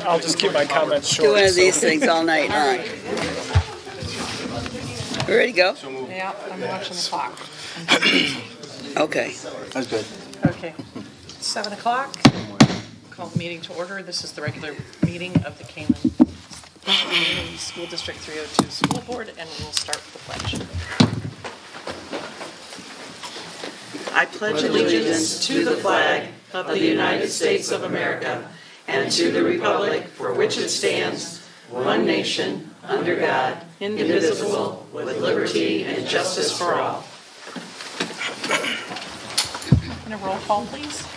I'll just keep my comments short. Do one of these things all night. All right. We ready to go? Yeah, I'm watching the clock. Okay. That's good. Okay. 7 o'clock. Call the meeting to order. This is the regular meeting of the Kaneland School District 302 School Board, and we will start with the pledge. I pledge allegiance to the flag of the United States of America and to the republic for which it stands, one nation, under God, indivisible, with liberty and justice for all. And a roll call, please.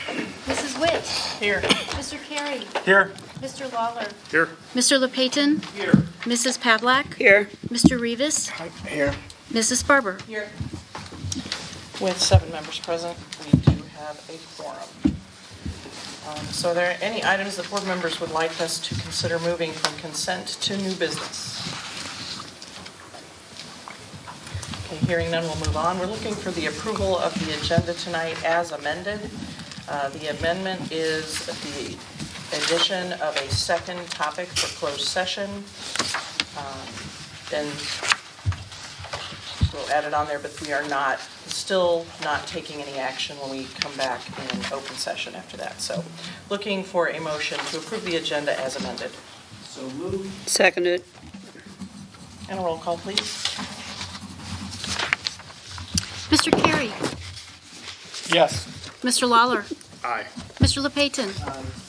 Mrs. Witt. Here. Mr. Carey. Here. Mr. Lawler. Here. Mr. LePayton. Here. Mrs. Pavlak. Here. Mr. Rivas. Here. Mrs. Barber. Here. With 7 members present, we do have a quorum. So are there any items that board members would like us to consider moving from consent to new business? Okay, hearing none, we'll move on. We're looking for the approval of the agenda tonight as amended. The amendment is the addition of a second topic for closed session. Then we'll add it on there, but we are still not taking any action when we come back in open session after that. So looking for a motion to approve the agenda as amended. So moved. Seconded. And a roll call, please. Mr. Carey. Yes. Mr. Lawler. Aye. Mr. LePayton.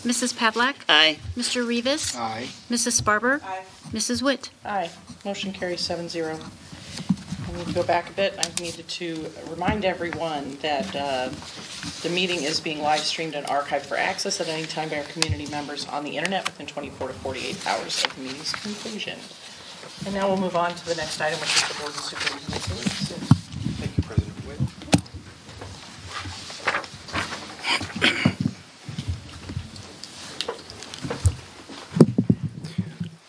Mrs. Pavlak. Aye. Mr. Rivas. Aye. Mrs. Barber. Aye. Mrs. Witt. Aye. Motion carries 7-0. I need to go back a bit. I needed to remind everyone that the meeting is being live streamed and archived for access at any time by our community members on the internet within 24 to 48 hours of the meeting's conclusion. And now we'll move on to the next item, which is the board and superintendent's release. Thank you, President Witt.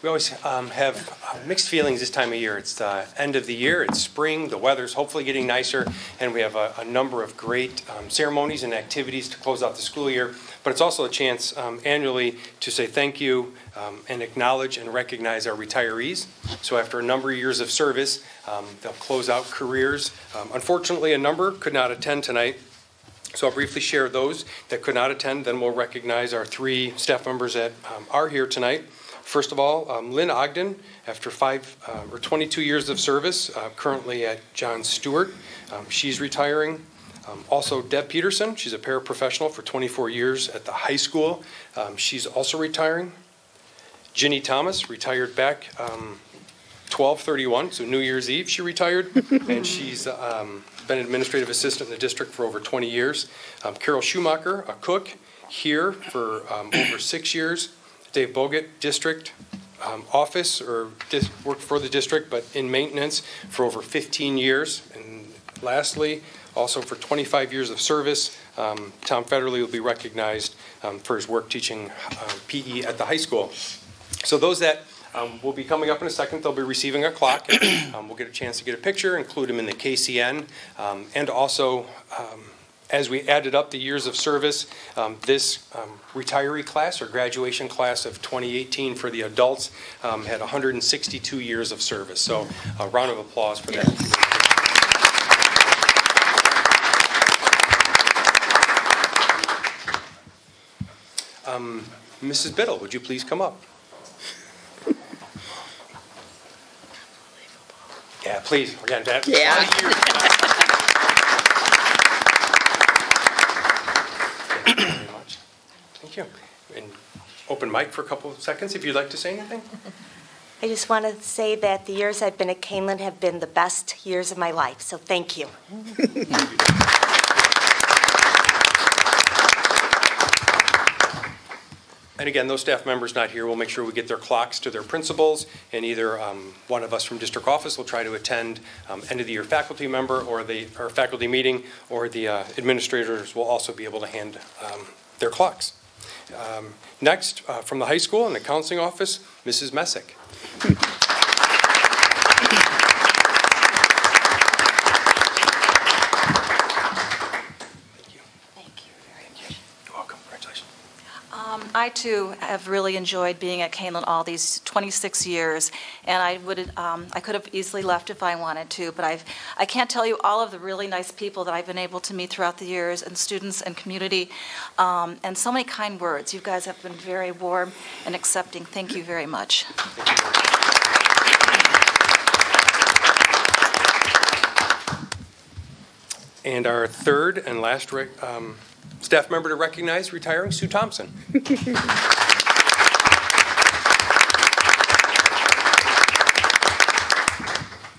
We always have mixed feelings this time of year. It's the end of the year, it's spring, the weather's hopefully getting nicer, and we have a number of great ceremonies and activities to close out the school year. But it's also a chance annually to say thank you and acknowledge and recognize our retirees. So after a number of years of service, they'll close out careers. Unfortunately, a number could not attend tonight. So I'll briefly share those that could not attend, then we'll recognize our 3 staff members that are here tonight. First of all, Lynn Ogden, after 22 years of service, currently at John Stewart. She's retiring. Also, Deb Peterson, she's a paraprofessional for 24 years at the high school. She's also retiring. Ginny Thomas, retired back 12/31, so New Year's Eve she retired. And she's been administrative assistant in the district for over 20 years. Carol Schumacher, a cook, here for over 6 years. Dave Bogut, district office, or worked for the district, but in maintenance for over 15 years. And lastly, also for 25 years of service, Tom Federley will be recognized for his work teaching PE at the high school. So those that will be coming up in a second, they'll be receiving a clock. We'll get a chance to get a picture, include them in the KCN, and also as we added up the years of service, this retiree class or graduation class of 2018 for the adults had 162 years of service. So a round of applause for that. Mrs. Biddle, would you please come up? Yeah, please. Again, Yeah. Thank you very much. Thank you. And open mic for a couple of seconds if you'd like to say anything. I just want to say that the years I've been at Kaneland have been the best years of my life, so thank you. And again, those staff members not here, we'll make sure we get their clocks to their principals, and either one of us from district office will try to attend end of the year faculty member or faculty meeting, or the administrators will also be able to hand their clocks. Next, from the high school and the counseling office, Mrs. Messick. I too have really enjoyed being at Kaneland all these 26 years, and I could have easily left if I wanted to, but I can't tell you all of the really nice people that I've been able to meet throughout the years, and students and community, and so many kind words. You guys have been very warm and accepting. Thank you very much. And our third and last staff member to recognize, retiring, Sue Thompson. It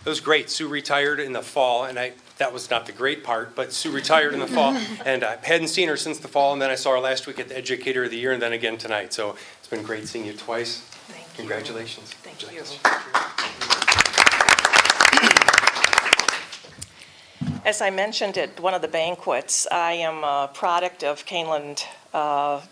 was great. Sue retired in the fall, and that was not the great part, but Sue retired in the fall, and I hadn't seen her since the fall, and then I saw her last week at the Educator of the Year, and then again tonight. So it's been great seeing you twice. Thank you. Congratulations. Thank you. As I mentioned at one of the banquets, I am a product of Kaneland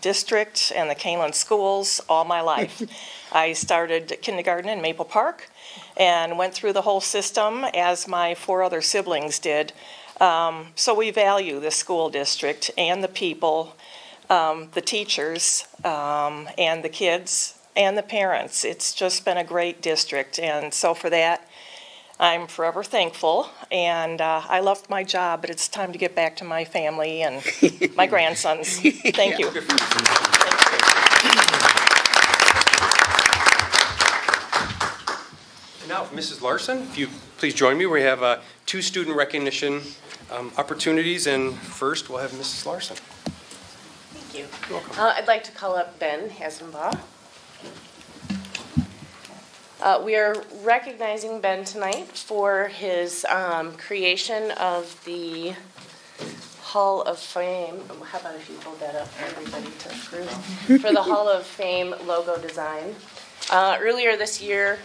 District and the Kaneland schools all my life. I started kindergarten in Maple Park and went through the whole system as my 4 other siblings did. So we value the school district and the people, the teachers, and the kids and the parents. It's just been a great district, and so for that, I'm forever thankful, and I love my job, but it's time to get back to my family and my grandsons. Thank you. And now, Mrs. Larson, if you please join me. We have 2 student recognition opportunities, and first we'll have Mrs. Larson. Thank you. You're welcome. I'd like to call up Ben Hasenbaugh. We are recognizing Ben tonight for his creation of the Hall of Fame. How about if you hold that up for everybody to approve? For the Hall of Fame logo design. Earlier this year,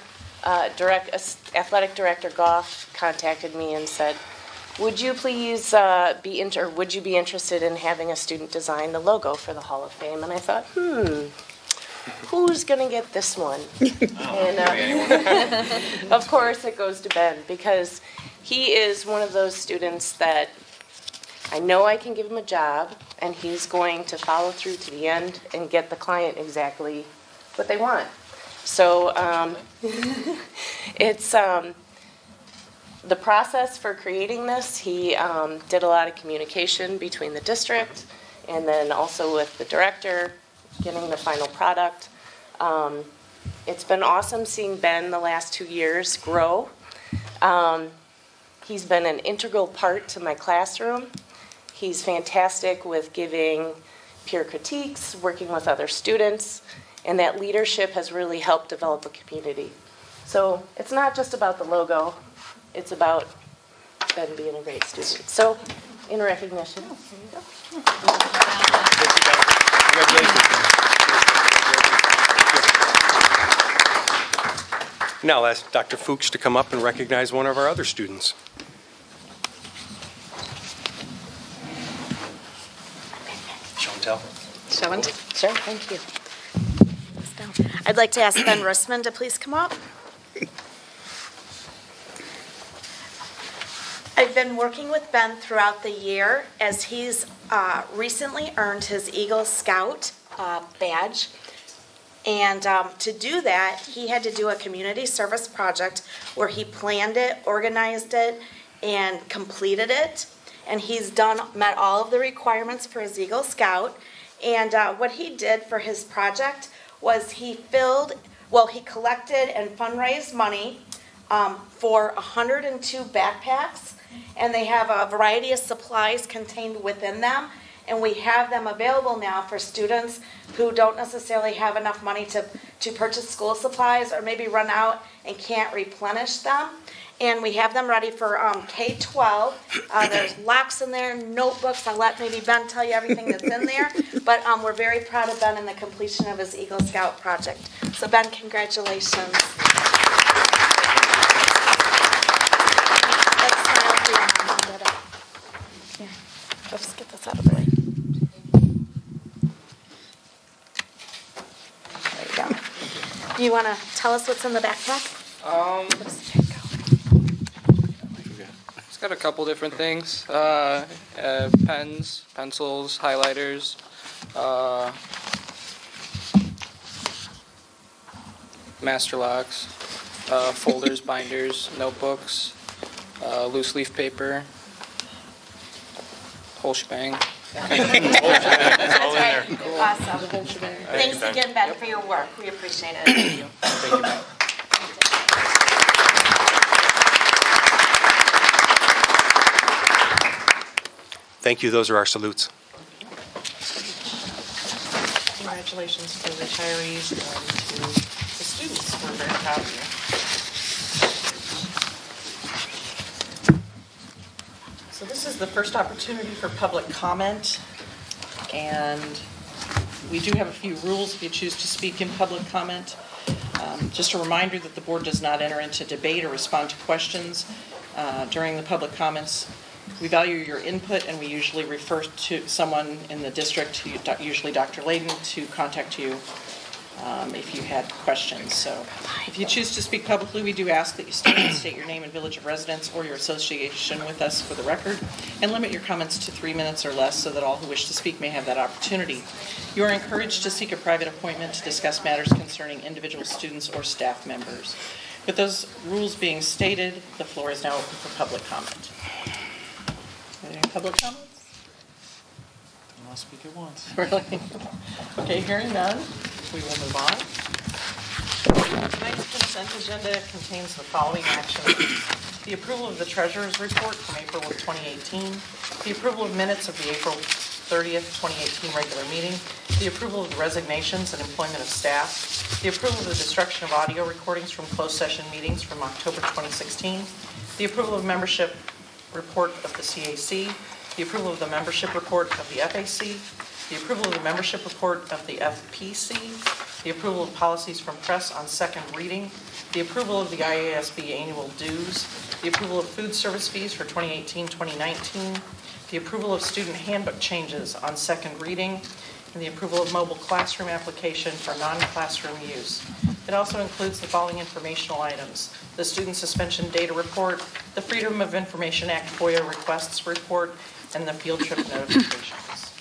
Athletic Director Goff contacted me and said, would you please would you be interested in having a student design the logo for the Hall of Fame? And I thought, who's going to get this one? And of course it goes to Ben, because he is one of those students that I know I can give him a job, and he's going to follow through to the end and get the client exactly what they want. So it's the process for creating this. He did a lot of communication between the district and then also with the director, getting the final product. It's been awesome seeing Ben the last 2 years grow. He's been an integral part to my classroom. He's fantastic with giving peer critiques, working with other students, and that leadership has really helped develop a community. So it's not just about the logo, it's about Ben being a great student. So in recognition, here you go. Congratulations. Now I'll ask Dr. Fuchs to come up and recognize one of our other students. Show and tell. Sure, thank you. I'd like to ask Ben Russman to please come up. I've been working with Ben throughout the year as he's recently earned his Eagle Scout badge. And to do that, he had to do a community service project where he planned it, organized it, and completed it. And he's met all of the requirements for his Eagle Scout. And what he did for his project was he collected and fundraised money for 102 backpacks. And they have a variety of supplies contained within them. And we have them available now for students who don't necessarily have enough money to purchase school supplies or maybe run out and can't replenish them. And we have them ready for K-12. There's locks in there, notebooks. I'll let maybe Ben tell you everything that's in there. But we're very proud of Ben in the completion of his Eagle Scout project. So Ben, congratulations. Let's get this out of the way. There you go. Do you want to tell us what's in the backpack? It's got a couple different things. Pens, pencils, highlighters, master locks, folders, binders, notebooks, loose leaf paper, whole shebang. That's right. Awesome. The whole shebang. Thanks again, Ben, for your work. We appreciate it. Thank you, Ben. Thank you. Those are our salutes. Congratulations to the retirees and to the students. We're very proud of you. So this is the first opportunity for public comment, and we do have a few rules if you choose to speak in public comment. Just a reminder that the board does not enter into debate or respond to questions during the public comments. We value your input, and we usually refer to someone in the district, usually Dr. Layden, to contact you if you had questions. So if you choose to speak publicly, we do ask that you state your name and village of residence or your association with us for the record, and limit your comments to 3 minutes or less so that all who wish to speak may have that opportunity. You are encouraged to seek a private appointment to discuss matters concerning individual students or staff members. With those rules being stated, the floor is now open for public comment. Any public comments? I'll speak at once. Really? Okay, hearing none, we will move on. Tonight's consent agenda contains the following actions: the approval of the treasurer's report from April of 2018, the approval of minutes of the April 30th, 2018 regular meeting, the approval of the resignations and employment of staff, the approval of the destruction of audio recordings from closed session meetings from October 2016, the approval of membership report of the CAC, the approval of the membership report of the FAC, the approval of the membership report of the FPC, the approval of policies from press on second reading, the approval of the IASB annual dues, the approval of food service fees for 2018-2019, the approval of student handbook changes on second reading, and the approval of mobile classroom application for non-classroom use. It also includes the following informational items: the student suspension data report, the Freedom of Information Act FOIA requests report, and the field trip notifications.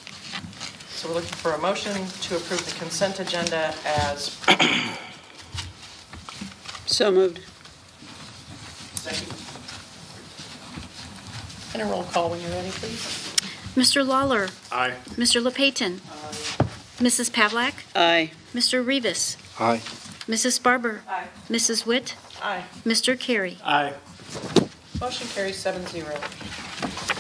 So we're looking for a motion to approve the consent agenda as So moved. Second. and a roll call when you're ready, please. Mr. Lawler, Aye. Mr. LePayton, Mrs. Pavlak, Aye. Mr. Rivas, Aye. Mrs. Barber, Aye. Mrs. Witt, Aye. Mr. Carey. Aye. Motion carries 7-0.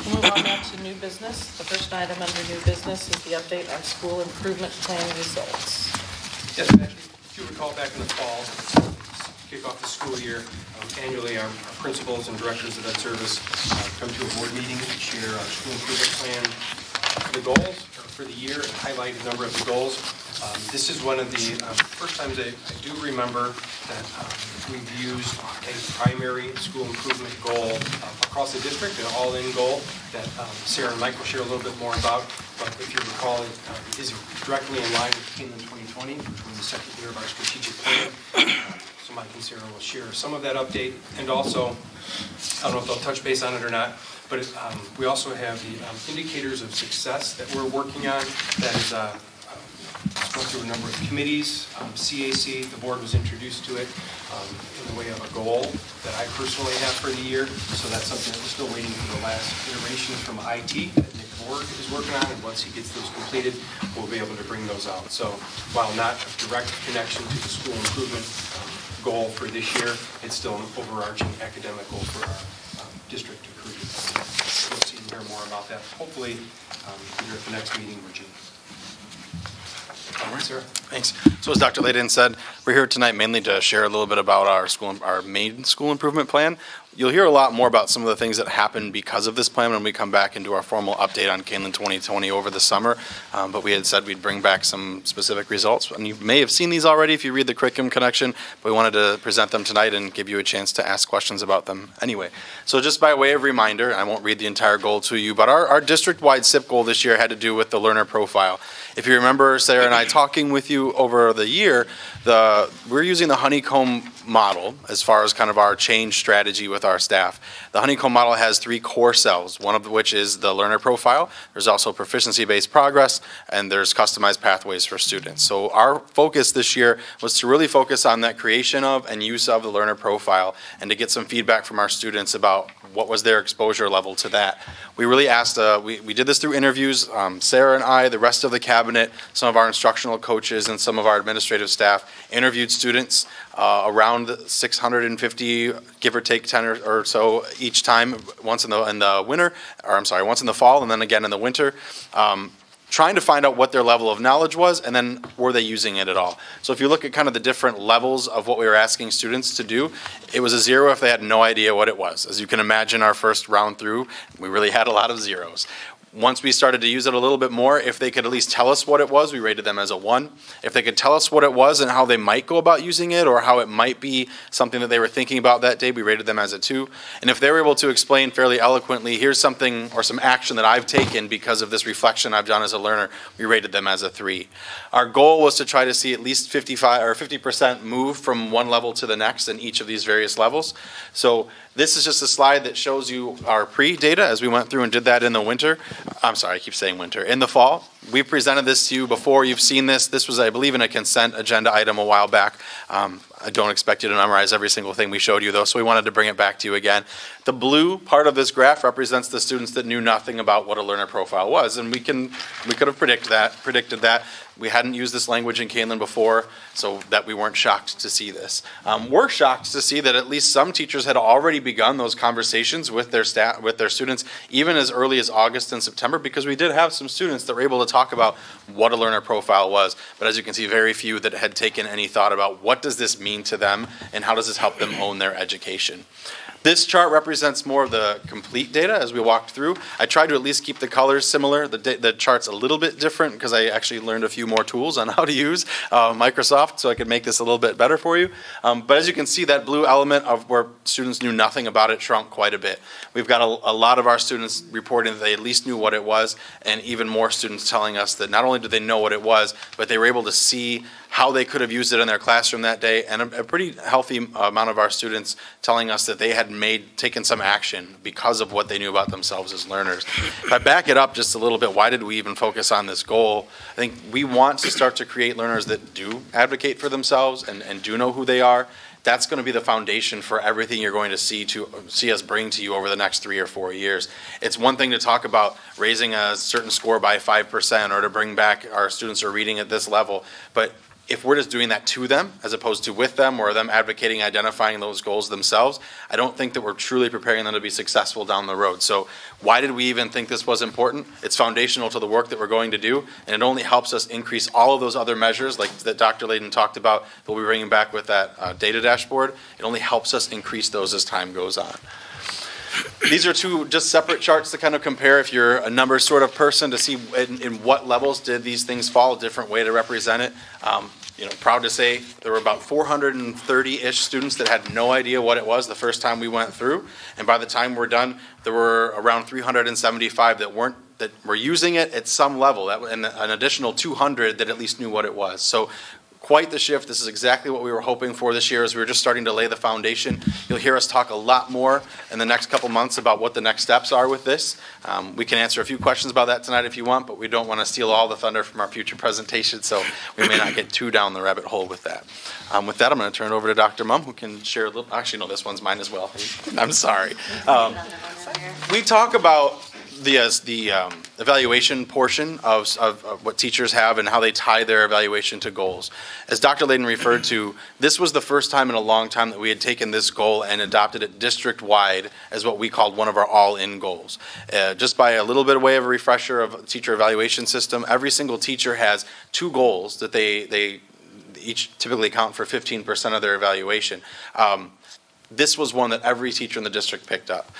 We'll move on now to new business. The first item under new business is the update on school improvement plan results. Yes, actually, if you recall back in the fall, kick off the school year, annually our principals and directors of that service come to a board meeting and share our school improvement plan, the goals for the year, and highlight a number of the goals. This is one of the first times I do remember that we've used a primary school improvement goal across the district, an all-in goal that Sarah and Mike will share a little bit more about. But if you recall, it is directly in line with Kaneland 2020, which was the second year of our strategic plan. So Mike and Sarah will share some of that update. And also, I don't know if they'll touch base on it or not, but we also have the indicators of success that we're working on. That is it's gone through a number of committees. CAC, the board was introduced to it in the way of a goal that I personally have for the year. So that's something that we're still waiting for the last iteration from IT that Nick Borg is working on. And once he gets those completed, we'll be able to bring those out. So while not a direct connection to the school improvement goal for this year, it's still an overarching academic goal for our district to create. We'll see and hear more about that, hopefully either at the next meeting or June. Sarah. Thanks. So as Dr. Layden said, we're here tonight mainly to share a little bit about our main school improvement plan. You'll hear a lot more about some of the things that happened because of this plan when we come back and do our formal update on Kaneland 2020 over the summer. But we had said we'd bring back some specific results. And you may have seen these already if you read the curriculum connection, but we wanted to present them tonight and give you a chance to ask questions about them anyway. So just by way of reminder, I won't read the entire goal to you, but our district-wide SIP goal this year had to do with the learner profile. If you remember Sarah and I talking with you over the year, We're using the honeycomb model as far as kind of our change strategy with our staff. The honeycomb model has 3 core cells, one of which is the learner profile. There's also proficiency-based progress, and there's customized pathways for students. So our focus this year was to really focus on that creation of and use of the learner profile and to get some feedback from our students about what was their exposure level to that. We really asked, we did this through interviews. Sarah and I, the rest of the cabinet, some of our instructional coaches, and some of our administrative staff interviewed students around 650, give or take 10 or so each time, once in the winter, or I'm sorry, once in the fall and then again in the winter. Trying to find out what their level of knowledge was, and then were they using it at all. So if you look at kind of the different levels of what we were asking students to do, it was a 0 if they had no idea what it was. As you can imagine, our first round through, we really had a lot of 0s. Once we started to use it a little bit more, if they could at least tell us what it was, we rated them as a 1. If they could tell us what it was and how they might go about using it, or how it might be something that they were thinking about that day, we rated them as a 2. And if they were able to explain fairly eloquently, here's something or some action that I've taken because of this reflection I've done as a learner, we rated them as a 3. Our goal was to try to see at least 50% move from one level to the next in each of these various levels. So this is just a slide that shows you our pre-data as we went through and did that in the winter. I'm sorry, I keep saying winter. In the fall, we presented this to you before. You've seen this. This was, I believe, in a consent agenda item a while back. I don't expect you to memorize every single thing we showed you, though, so we wanted to bring it back to you again. The blue part of this graph represents the students that knew nothing about what a learner profile was, and we could have predicted that. We hadn't used this language in Kaneland before, so that we weren't shocked to see this. We're shocked to see that at least some teachers had already begun those conversations with their staff, with their students, even as early as August and September, because we did have some students that were able to talk about what a learner profile was. But as you can see, very few that had taken any thought about what does this mean to them and how does this help them own their education. This chart represents more of the complete data as we walked through. I tried to at least keep the colors similar. The chart's a little bit different because I actually learned a few more tools on how to use Microsoft so I could make this a little bit better for you. But as you can see, that blue element of where students knew nothing about it shrunk quite a bit. We've got a lot of our students reporting that they at least knew what it was, and even more students telling us that not only did they know what it was, but they were able to see how they could have used it in their classroom that day, and a pretty healthy amount of our students telling us that they had taken some action because of what they knew about themselves as learners. If I back it up just a little bit, why did we even focus on this goal? I think we want to start to create learners that do advocate for themselves and do know who they are. That's going to be the foundation for everything you're going to see us bring to you over the next 3 or 4 years. It's one thing to talk about raising a certain score by 5% or to bring back our students who are reading at this level, but if we're just doing that to them as opposed to with them, or them advocating, identifying those goals themselves, I don't think that we're truly preparing them to be successful down the road. So why did we even think this was important? It's foundational to the work that we're going to do, and it only helps us increase all of those other measures like that Dr. Layden talked about that we'll be bringing back with that data dashboard. It only helps us increase those as time goes on. These are 2 just separate charts to kind of compare if you're a numbers sort of person to see in what levels did these things fall, a different way to represent it. Proud to say there were about 430-ish students that had no idea what it was the first time we went through, and by the time we're done, there were around 375 that were using it at some level, and an additional 200 that at least knew what it was. So quite the shift. This is exactly what we were hoping for this year as we were just starting to lay the foundation. You'll hear us talk a lot more in the next couple months about what the next steps are with this. We can answer a few questions about that tonight if you want, but we don't want to steal all the thunder from our future presentation, so we may not get too down the rabbit hole with that. With that, I'm going to turn it over to Dr. Mumm, who can share a little. Actually, no, this one's mine as well. I'm sorry. We talk about the evaluation portion of what teachers have and how they tie their evaluation to goals. As Dr. Layden referred to, this was the first time in a long time that we had taken this goal and adopted it district-wide as what we called one of our all-in goals. Just by a little bit of way of a refresher of teacher evaluation system, every single teacher has 2 goals that they each typically account for 15% of their evaluation. This was one that every teacher in the district picked up.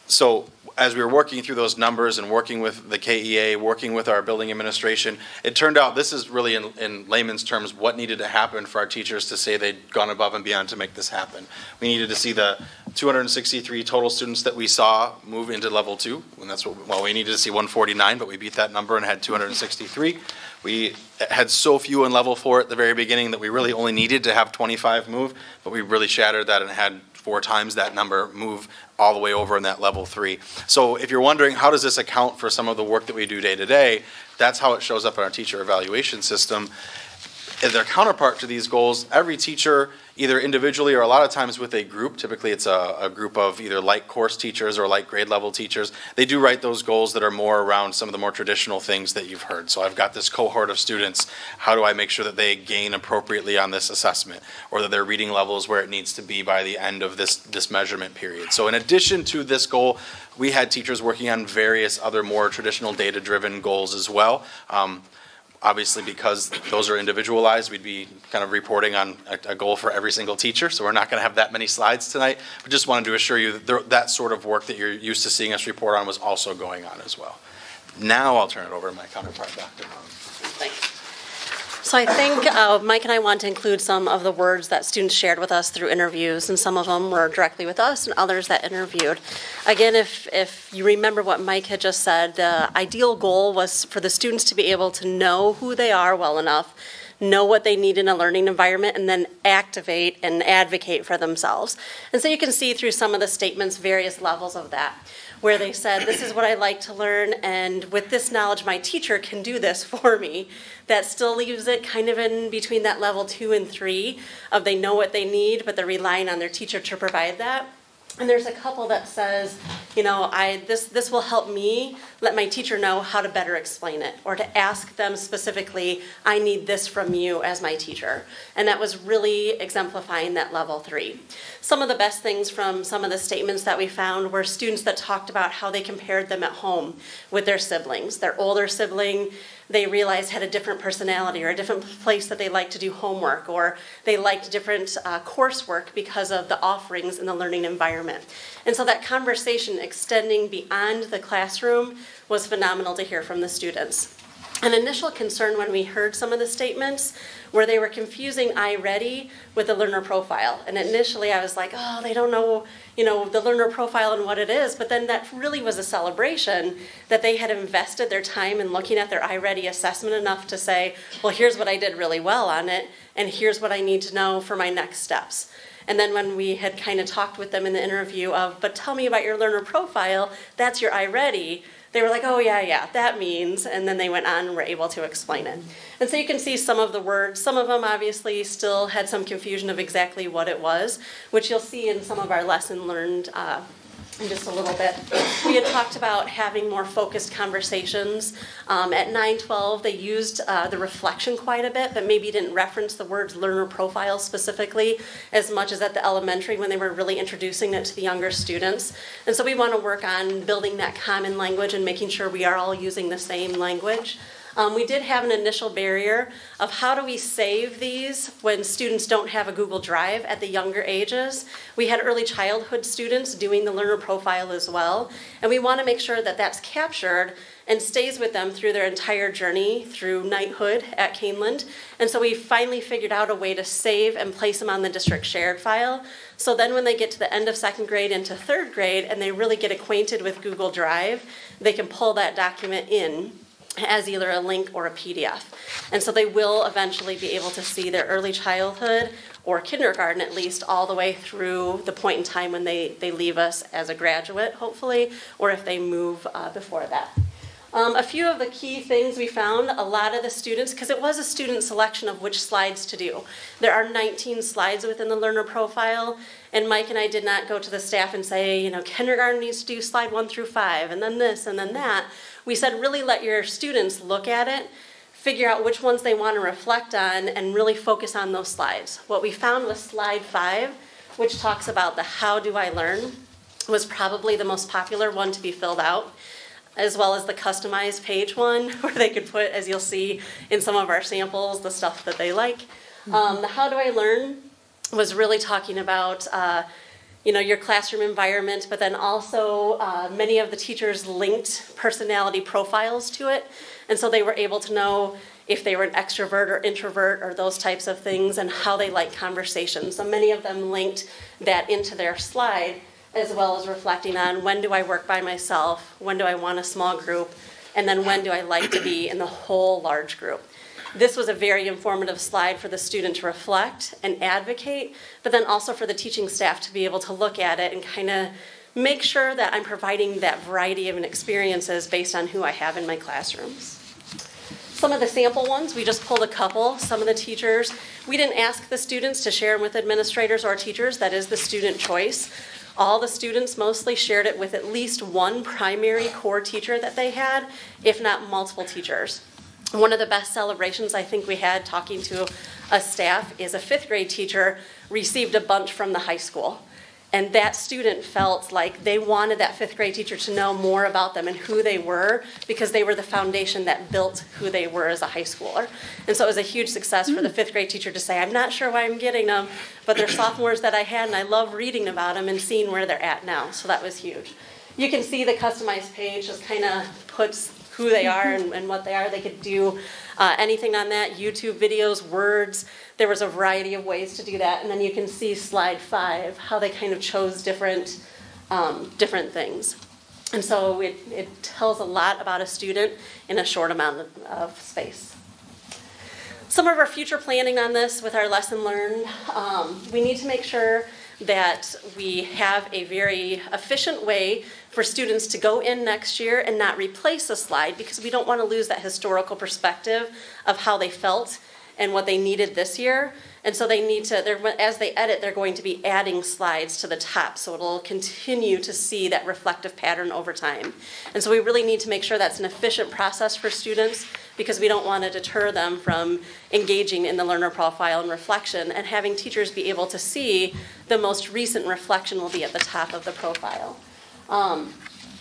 So as we were working through those numbers and working with the KEA, working with our building administration, it turned out this is really in layman's terms what needed to happen for our teachers to say they'd gone above and beyond to make this happen. We needed to see the 263 total students that we saw move into level 2, and that's what, well, we needed to see 149, but we beat that number and had 263. We had so few in level 4 at the very beginning that we really only needed to have 25 move, but we really shattered that and had 4 times that number move all the way over in that level 3. So if you're wondering, how does this account for some of the work that we do day to day, that's how it shows up in our teacher evaluation system. As their counterpart to these goals, every teacher, either individually or a lot of times with a group, typically it's a group of either like course teachers or like grade level teachers, they do write those goals that are more around some of the more traditional things that you've heard. So I've got this cohort of students, how do I make sure that they gain appropriately on this assessment, or that their reading level is where it needs to be by the end of this measurement period. So in addition to this goal, we had teachers working on various other more traditional data-driven goals as well. Obviously, because those are individualized, we'd be kind of reporting on a goal for every single teacher, so we're not going to have that many slides tonight. But just wanted to assure you that that sort of work that you're used to seeing us report on was also going on as well. Now I'll turn it over to my counterpart, Dr. Brown. Thanks. So I think Mike and I want to include some of the words that students shared with us through interviews, and some of them were directly with us and others that interviewed. Again, if you remember what Mike had just said, the ideal goal was for the students to be able to know who they are well enough, know what they need in a learning environment, and then activate and advocate for themselves. And so you can see through some of the statements various levels of that, where they said, this is what I like to learn, and with this knowledge, my teacher can do this for me. That still leaves it kind of in between that level 2 and 3 of they know what they need, but they're relying on their teacher to provide that. And there's a couple that says, you know, this will help me let my teacher know how to better explain it, or to ask them specifically, I need this from you as my teacher. And that was really exemplifying that level 3. Some of the best things from some of the statements that we found were students that talked about how they compared them at home with their siblings. Their older sibling, they realized had a different personality, or a different place that they liked to do homework, or they liked different coursework because of the offerings in the learning environment. And so that conversation extending beyond the classroom was phenomenal to hear from the students. An initial concern when we heard some of the statements where they were confusing iReady with the learner profile. And initially I was like, oh, they don't know, you know, the learner profile and what it is. But then that really was a celebration that they had invested their time in looking at their iReady assessment enough to say, well, here's what I did really well on it, and here's what I need to know for my next steps. And then when we had kind of talked with them in the interview of, but tell me about your learner profile, that's your iReady, they were like, oh, yeah, that means, and then they went on and were able to explain it. And so you can see some of the words. Some of them obviously still had some confusion of exactly what it was, which you'll see in some of our lesson learned in just a little bit. We had talked about having more focused conversations. At 9-12, they used the reflection quite a bit, but maybe didn't reference the words learner profile specifically as much as at the elementary when they were really introducing it to the younger students. And so we want to work on building that common language and making sure we are all using the same language. We did have an initial barrier of how do we save these when students don't have a Google Drive at the younger ages. We had early childhood students doing the learner profile as well, and we want to make sure that that's captured and stays with them through their entire journey through knighthood at Kaneland. And so we finally figured out a way to save and place them on the district shared file. So then when they get to the end of 2nd grade into 3rd grade and they really get acquainted with Google Drive, they can pull that document in as either a link or a PDF. And so they will eventually be able to see their early childhood, or kindergarten at least, all the way through the point in time when they leave us as a graduate, hopefully, or if they move before that. A few of the key things we found, a lot of the students, because it was a student selection of which slides to do. There are 19 slides within the learner profile, and Mike and I did not go to the staff and say, you know, kindergarten needs to do slide 1 through 5, and then this, and then that. We said really let your students look at it, figure out which ones they want to reflect on, and really focus on those slides. What we found was slide 5, which talks about the how do I learn, was probably the most popular one to be filled out, as well as the customized page one, where they could put, as you'll see in some of our samples, the stuff that they like. The how do I learn was really talking about you know, your classroom environment, but then also many of the teachers linked personality profiles to it. And so they were able to know if they were an extrovert or introvert or those types of things, and how they like conversations. So many of them linked that into their slide, as well as reflecting on when do I work by myself, when do I want a small group, and then when do I like to be in the whole large group. This was a very informative slide for the student to reflect and advocate, but then also for the teaching staff to be able to look at it and kind of make sure that I'm providing that variety of experiences based on who I have in my classrooms. Some of the sample ones, we just pulled a couple. Some of the teachers, we didn't ask the students to share them with administrators or teachers. That is the student choice. All the students mostly shared it with at least one primary core teacher that they had, if not multiple teachers. One of the best celebrations I think we had talking to a staff is a 5th grade teacher received a bunch from the high school. And that student felt like they wanted that 5th grade teacher to know more about them and who they were, because they were the foundation that built who they were as a high schooler. And so it was a huge success for the 5th grade teacher to say, I'm not sure why I'm getting them, but they're sophomores that I had, and I love reading about them and seeing where they're at now. So that was huge. You can see the customized page just kind of puts who they are and what they are. They could do anything on that, YouTube videos, words. There was a variety of ways to do that. And then you can see slide 5, how they kind of chose different things. And so it tells a lot about a student in a short amount of space. Some of our future planning on this with our lesson learned, we need to make sure that we have a very efficient way for students to go in next year and not replace a slide, because we don't want to lose that historical perspective of how they felt and what they needed this year. And so they need to, as they edit, they're going to be adding slides to the top, so it'll continue to see that reflective pattern over time. And so we really need to make sure that's an efficient process for students, because we don't want to deter them from engaging in the learner profile and reflection, and having teachers be able to see the most recent reflection will be at the top of the profile.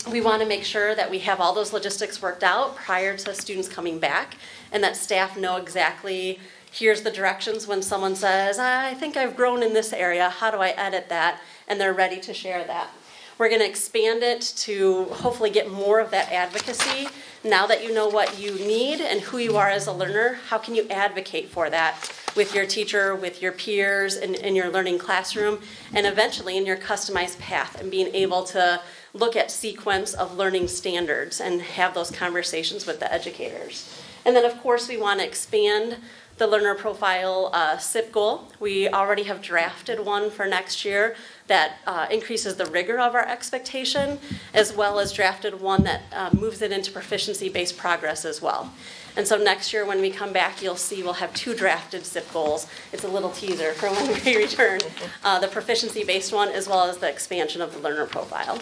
We want to make sure that we have all those logistics worked out prior to students coming back, and that staff know exactly, here's the directions when someone says, I think I've grown in this area, how do I edit that? And they're ready to share that. We're going to expand it to hopefully get more of that advocacy. Now that you know what you need and who you are as a learner, how can you advocate for that with your teacher, with your peers, in your learning classroom, and eventually in your customized path, and being able to look at sequence of learning standards and have those conversations with the educators. And then of course we want to expand the learner profile SIP goal. We already have drafted one for next year that increases the rigor of our expectation, as well as drafted one that moves it into proficiency-based progress as well. And so next year when we come back, you'll see we'll have 2 drafted SIP goals. It's a little teaser for when we return. The proficiency-based one, as well as the expansion of the learner profile.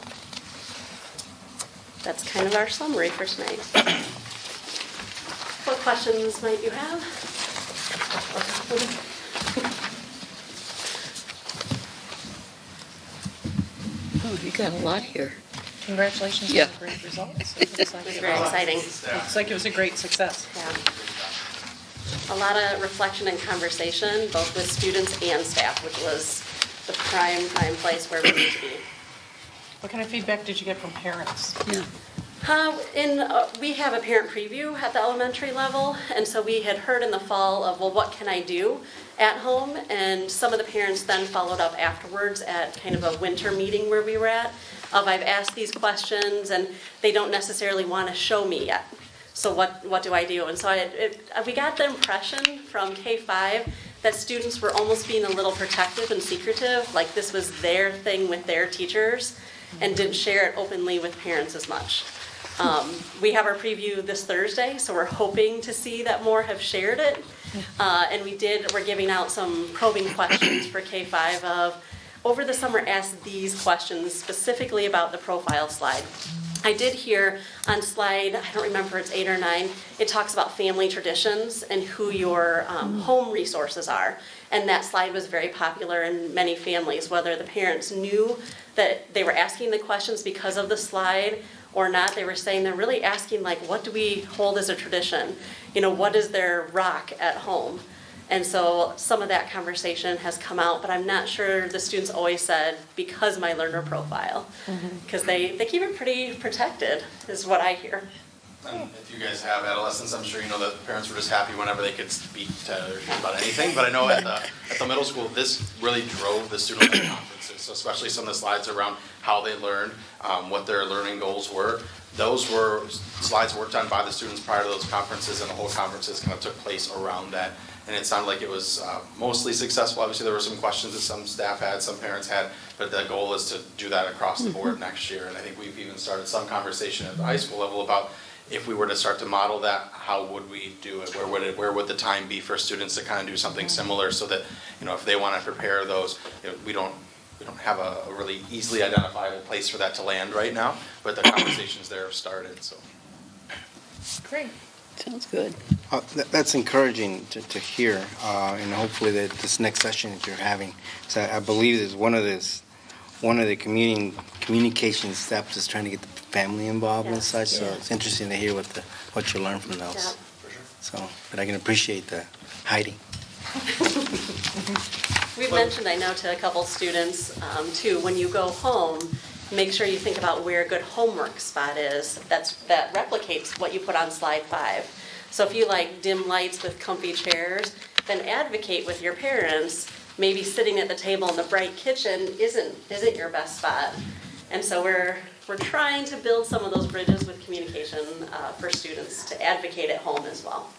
That's kind of our summary for tonight. What questions might you have? Oh, you got a lot here. Congratulations Yeah. on the great results. It looks like It's very exciting. Looks like it was a great success. Yeah. A lot of reflection and conversation, both with students and staff, which was the prime place where we need to be. What kind of feedback did you get from parents? Yeah. We have a parent preview at the elementary level, and so we had heard in the fall of, well, what can I do at home? And some of the parents then followed up afterwards at kind of a winter meeting where we were at, of I've asked these questions and they don't necessarily want to show me yet. So what do I do? And so we got the impression from K-5 that students were almost being a little protective and secretive, like this was their thing with their teachers, and didn't share it openly with parents as much. We have our preview this Thursday, so we're hoping to see that more have shared it. And we're giving out some probing questions for K-5 of, over the summer, ask these questions specifically about the profile slide. I did hear on slide, I don't remember if it's 8 or 9, it talks about family traditions and who your home resources are. And that slide was very popular in many families, whether the parents knew that they were asking the questions because of the slide or not. They were saying they're really asking, like, what do we hold as a tradition? You know, what is their rock at home? And so some of that conversation has come out, but I'm not sure the students always said, because of my learner profile. Because they keep it pretty protected, is what I hear. And if you guys have adolescents, I'm sure you know that parents were just happy whenever they could speak to about anything. But I know at the middle school, this really drove the student conferences. So especially some of the slides around how they learned, what their learning goals were. Those were slides worked on by the students prior to those conferences, and the whole conferences kind of took place around that. And it sounded like it was mostly successful. Obviously, there were some questions that some staff had, some parents had, but the goal is to do that across the board next year. And I think we've even started some conversation at the high school level about if we were to start to model that, how would we do it? Where would the time be for students to kind of do something similar, so that, you know, if they want to prepare those, you know, we don't have a really easily identifiable place for that to land right now, but the conversations there have started. So Great. Sounds good. That's encouraging to hear, and hopefully that this next session that you're having, so I believe is one of the communication steps is trying to get the family involved and such. So it's interesting to hear what you learn from those. Yeah. for sure. So, but I can appreciate the hiding. We've mentioned, I know, to a couple students, too, when you go home, make sure you think about where a good homework spot is that replicates what you put on slide 5. So if you like dim lights with comfy chairs, then advocate with your parents. Maybe sitting at the table in the bright kitchen isn't your best spot. And so we're trying to build some of those bridges with communication for students to advocate at home as well.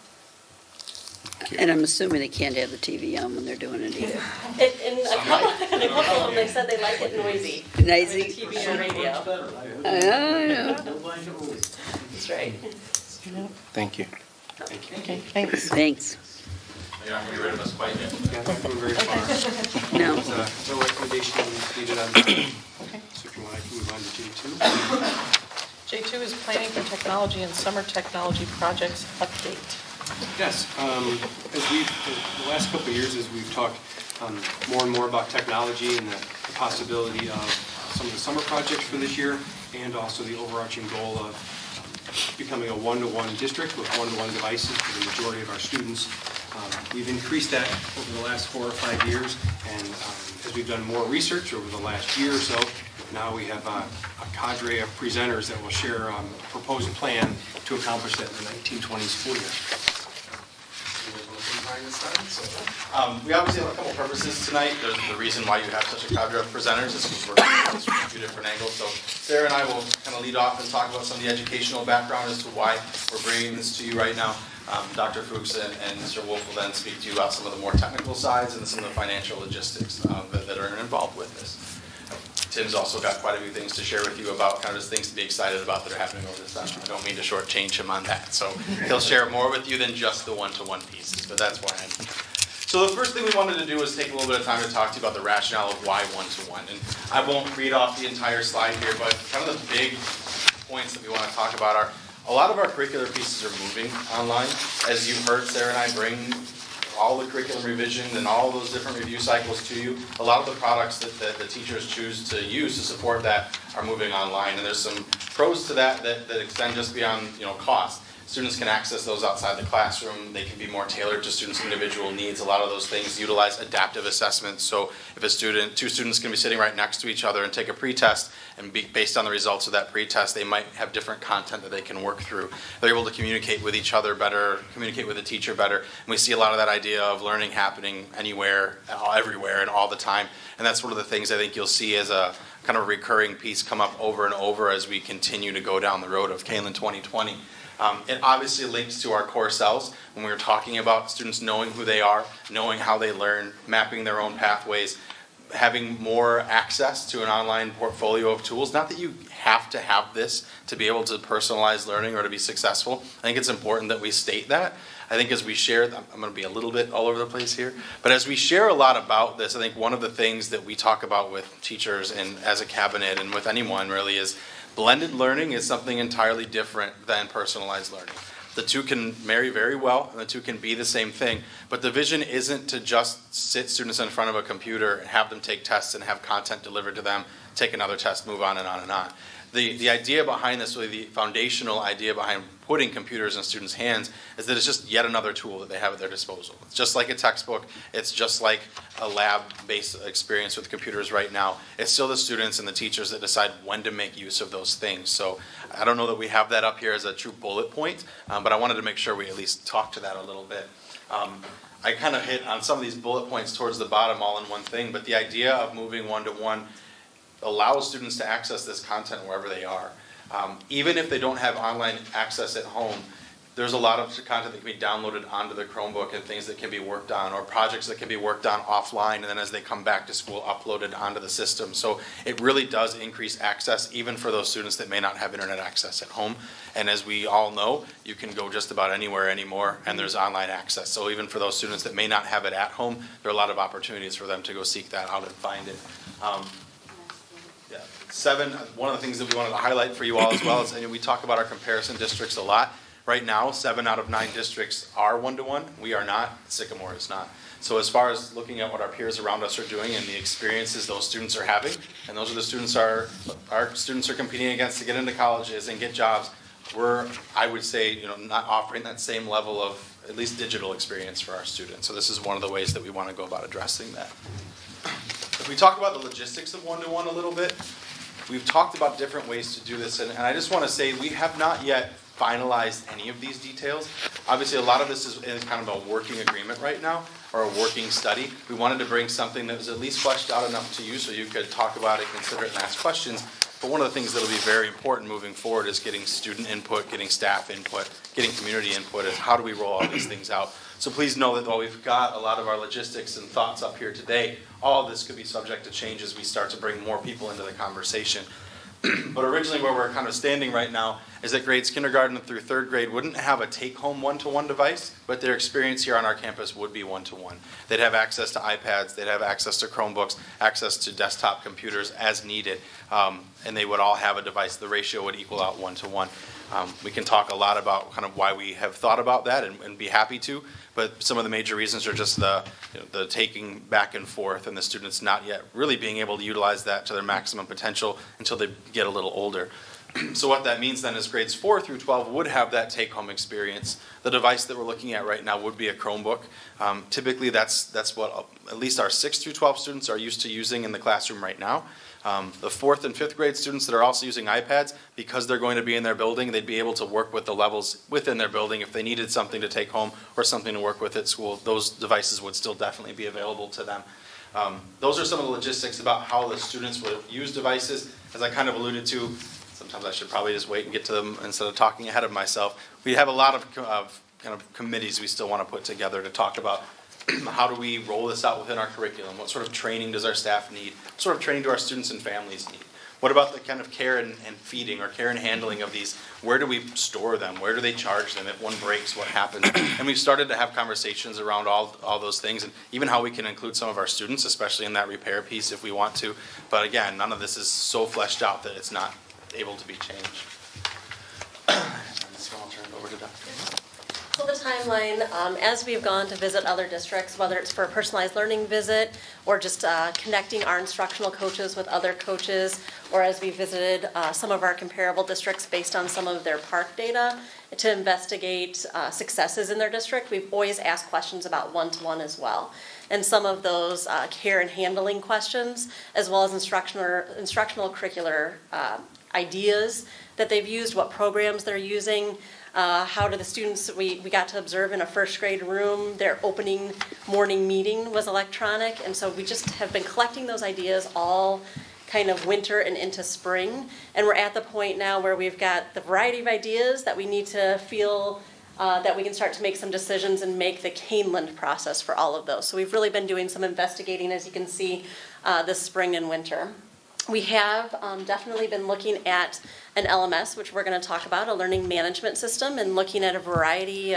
And I'm assuming they can't have the TV on when they're doing it either. In a couple of them, they said they like it noisy. Noisy? TV or radio. That's right. Thank you. Okay, thanks. Thanks. You're not going to get rid of us quite yet. Yeah, not going very far. No. There's no recommendation needed on that. Okay. So if you want, I can move on to J2. J2 is Planning for Technology and Summer Technology Projects Update. Yes, the last couple of years, as we've talked more and more about technology and the possibility of some of the summer projects for this year, and also the overarching goal of becoming a one-to-one district with one-to-one devices for the majority of our students. We've increased that over the last 4 or 5 years, and as we've done more research over the last year or so, now we have a cadre of presenters that will share a proposed plan to accomplish that in the 1920 school year. We obviously have a couple purposes tonight. There's the reason why you have such a cadre of presenters is because we're going to from a few different angles. So Sarah and I will kind of lead off and talk about some of the educational background as to why we're bringing this to you right now. Dr. Fuchs and Mr. Wolf will then speak to you about some of the more technical sides and some of the financial logistics that are involved with this. Tim's also got quite a few things to share with you about kind of just things to be excited about that are happening over this time. I don't mean to shortchange him on that. So he'll share more with you than just the one-to-one pieces, but that's why I'm here. So the first thing we wanted to do was take a little bit of time to talk to you about the rationale of why one-to-one. And I won't read off the entire slide here, but kind of the big points that we want to talk about are a lot of our curricular pieces are moving online. As you've heard, Sarah and I bring all the curriculum revisions and all those different review cycles to you. A lot of the products that the teachers choose to use to support that are moving online, and there's some pros to that extend just beyond cost. Students can access those outside the classroom. They can be more tailored to students' individual needs. A lot of those things utilize adaptive assessments. So if two students can be sitting right next to each other and take a pretest, and based on the results of that pretest, they might have different content that they can work through. They're able to communicate with each other better, communicate with the teacher better. And we see a lot of that idea of learning happening anywhere, everywhere, and all the time. And that's one of the things I think you'll see as a kind of recurring piece come up over and over as we continue to go down the road of Kaneland 2020. It obviously links to our core selves when we were talking about students knowing who they are, knowing how they learn, mapping their own pathways, having more access to an online portfolio of tools. Not that you have to have this to be able to personalize learning or to be successful. I think it's important that we state that. I think as we share, I'm going to be a little bit all over the place here, but as we share a lot about this, I think one of the things that we talk about with teachers and as a cabinet and with anyone really is blended learning is something entirely different than personalized learning. The two can marry very well, and the two can be the same thing, but the vision isn't to just sit students in front of a computer and have them take tests and have content delivered to them, take another test, move on and on and on. The idea behind this, really the foundational idea behind putting computers in students' hands, is that it's just yet another tool that they have at their disposal. It's just like a textbook. It's just like a lab-based experience with computers right now. It's still the students and the teachers that decide when to make use of those things. So I don't know that we have that up here as a true bullet point, but I wanted to make sure we at least talk to that a little bit. I kind of hit on some of these bullet points towards the bottom all in one thing, but the idea of moving one-to-one allows students to access this content wherever they are. Even if they don't have online access at home, there's a lot of content that can be downloaded onto the Chromebook and things that can be worked on, or projects that can be worked on offline, and then as they come back to school, uploaded onto the system. So it really does increase access, even for those students that may not have internet access at home. And as we all know, you can go just about anywhere anymore, and there's online access. So even for those students that may not have it at home, there are a lot of opportunities for them to go seek that out and find it. One of the things that we wanted to highlight for you all as well is, and we talk about our comparison districts a lot. Right now, 7 out of 9 districts are one-to-one. We are not. Sycamore is not. So as far as looking at what our peers around us are doing and the experiences those students are having, and those are the students our students are competing against to get into colleges and get jobs, we're, I would say, not offering that same level of at least digital experience for our students. So this is one of the ways that we want to go about addressing that. If we talk about the logistics of one-to-one a little bit, we've talked about different ways to do this, and I just want to say we have not yet finalized any of these details. Obviously, a lot of this is in kind of a working agreement right now, or a working study. We wanted to bring something that was at least fleshed out enough to you so you could talk about it, consider it, and ask questions. But one of the things that will be very important moving forward is getting student input, getting staff input, getting community input, is how do we roll all these things out. So please know that while we've got a lot of our logistics and thoughts up here today, all of this could be subject to change as we start to bring more people into the conversation. But originally where we're kind of standing right now is that grades kindergarten through 3rd grade wouldn't have a take-home one-to-one device, but their experience here on our campus would be one-to-one. They'd have access to iPads, they'd have access to Chromebooks, access to desktop computers as needed, and they would all have a device. The ratio would equal out one-to-one. We can talk a lot about kind of why we have thought about that and be happy to, but some of the major reasons are just the taking back and forth and the students not yet really being able to utilize that to their maximum potential until they get a little older. So what that means then is grades 4 through 12 would have that take-home experience. The device that we're looking at right now would be a Chromebook. Typically that's what at least our 6 through 12 students are used to using in the classroom right now. The 4th and 5th grade students that are also using iPads, because they're going to be in their building, they'd be able to work with the levels within their building. If they needed something to take home or something to work with at school, those devices would still definitely be available to them. Those are some of the logistics about how the students would use devices. As I kind of alluded to, sometimes I should probably just wait and get to them instead of talking ahead of myself. We have a lot of kind of committees we still want to put together to talk about how do we roll this out within our curriculum? What sort of training does our staff need? What sort of training do our students and families need? What about the kind of care and feeding or care and handling of these? Where do we store them? Where do they charge them? If one breaks, what happens? And we've started to have conversations around all those things, and even how we can include some of our students, especially in that repair piece if we want to. But again, none of this is so fleshed out that it's not able to be changed. So I'll turn it over to Dr. So the timeline, as we've gone to visit other districts, whether it's for a personalized learning visit or just connecting our instructional coaches with other coaches, or as we visited some of our comparable districts based on some of their park data to investigate successes in their district, we've always asked questions about one-to-one as well. And some of those care and handling questions, as well as instructional curricular ideas that they've used, what programs they're using. How do the students, we got to observe in a 1st grade room, their opening morning meeting was electronic, and so we just have been collecting those ideas all kind of winter and into spring, and we're at the point now where we've got the variety of ideas that we need to feel that we can start to make some decisions and make the Kaneland process for all of those. So we've really been doing some investigating, as you can see, this spring and winter. We have definitely been looking at an LMS, which we're going to talk about, a learning management system, and looking at a variety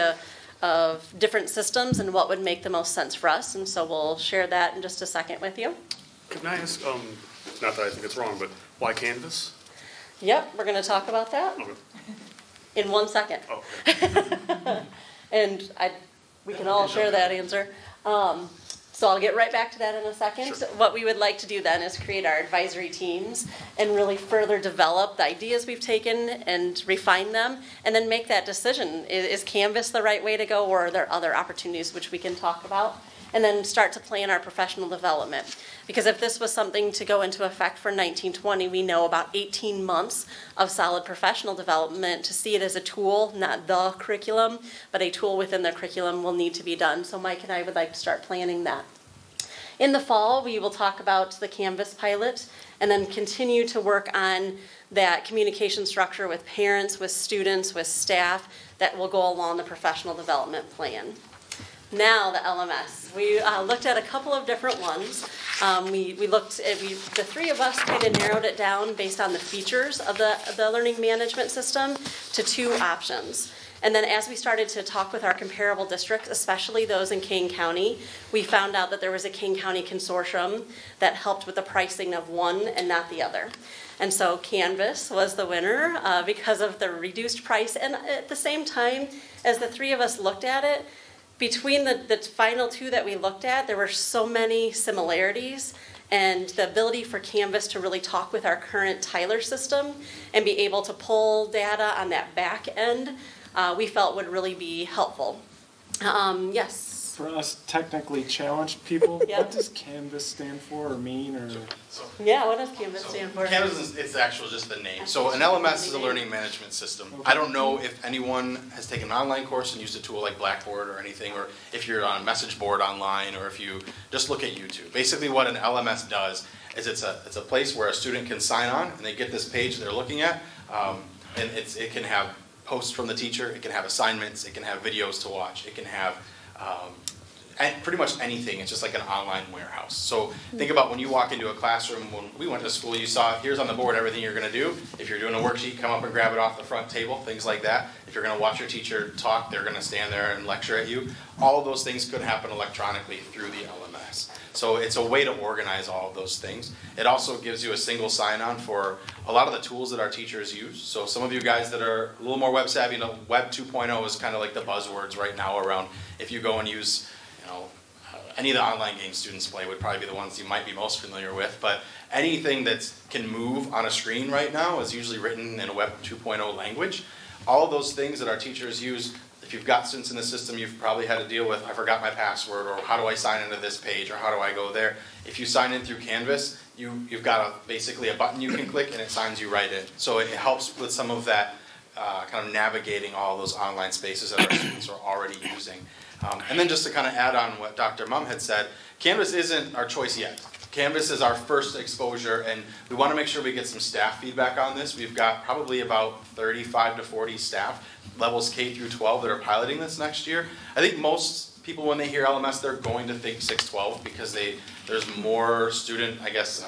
of different systems and what would make the most sense for us. And so we'll share that in just a second with you. Can I ask, not that I think it's wrong, but why Canvas? Yep, we're going to talk about that in 1 second. Okay. And we can all share that answer. So I'll get right back to that in a second. What we would like to do then is create our advisory teams and really further develop the ideas we've taken and refine them, and then make that decision. Is Canvas the right way to go, or are there other opportunities which we can talk about? And then start to plan our professional development. Because if this was something to go into effect for 1920, we know about 18 months of solid professional development. To see it as a tool, not the curriculum, but a tool within the curriculum will need to be done. So Mike and I would like to start planning that. In the fall, we will talk about the Canvas pilot and then continue to work on that communication structure with parents, with students, with staff that will go along the professional development plan. Now the LMS. We looked at a couple of different ones. The three of us kind of narrowed it down based on the features of the learning management system to 2 options. And then as we started to talk with our comparable districts, especially those in Kane County, we found out that there was a Kane County consortium that helped with the pricing of one and not the other. And so Canvas was the winner because of the reduced price. And at the same time, as the 3 of us looked at it, between the final 2 that we looked at, there were so many similarities, and the ability for Canvas to really talk with our current Tyler system and be able to pull data on that back end, we felt would really be helpful. Yes? For us technically challenged people, Yep. what does Canvas stand for or mean? Or Yeah, what does Canvas stand for? Canvas is, it's actual just the name. So an LMS is a learning management system. I don't know if anyone has taken an online course and used a tool like Blackboard or anything, or if you're on a message board online, or if you just look at YouTube. Basically what an LMS does is it's a place where a student can sign on and they get this page they're looking at, and it can have posts from the teacher, it can have assignments, it can have videos to watch, it can have pretty much anything. It's just like an online warehouse. So think about when you walk into a classroom. When we went to school, you saw here's on the board everything you're going to do. If you're doing a worksheet, come up and grab it off the front table, things like that. If you're going to watch your teacher talk, they're going to stand there and lecture at you. All of those things could happen electronically through the LMS. So it's a way to organize all of those things. It also gives you a single sign-on for a lot of the tools that our teachers use. So some of you guys that are a little more web savvy, Web 2.0 is kind of like the buzzwords right now around. If you go and use any of the online games students play would probably be the ones you might be most familiar with, but anything that can move on a screen right now is usually written in a Web 2.0 language. All of those things that our teachers use, if you've got students in the system, you've probably had to deal with, I forgot my password, or how do I sign into this page, or how do I go there? If you sign in through Canvas, you've got basically a button you can click and it signs you right in. So it helps with some of that kind of navigating all those online spaces that our students are already using. And then just to kind of add on what Dr. Mum had said, Canvas isn't our choice yet. Canvas is our first exposure, and we want to make sure we get some staff feedback on this. We've got probably about 35 to 40 staff, levels K through 12, that are piloting this next year. I think most people, when they hear LMS, they're going to think 612 because there's more student, I guess,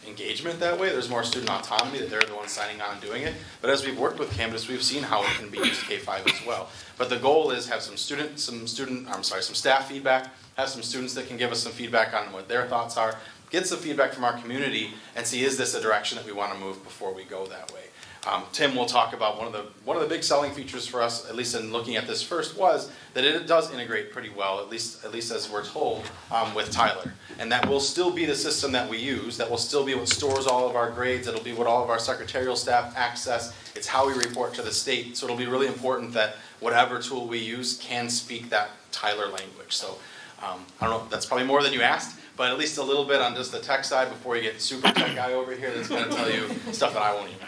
engagement that way. There's more student autonomy, that they're the ones signing on and doing it. But as we've worked with Canvas, we've seen how it can be used K5 as well. But the goal is have some staff feedback, have some students that can give us some feedback on what their thoughts are, get some feedback from our community, and see, is this a direction that we want to move before we go that way. Tim will talk about one of the big selling features for us, at least in looking at this first, was that it does integrate pretty well, at least as we're told, with Tyler. And that will still be the system that we use. That will still be what stores all of our grades. It'll be what all of our secretarial staff access. It's how we report to the state. So it'll be really important that whatever tool we use can speak that Tyler language. So I don't know, that's probably more than you asked, but at least a little bit on just the tech side before you get super tech guy over here that's going to tell you stuff that I won't even know.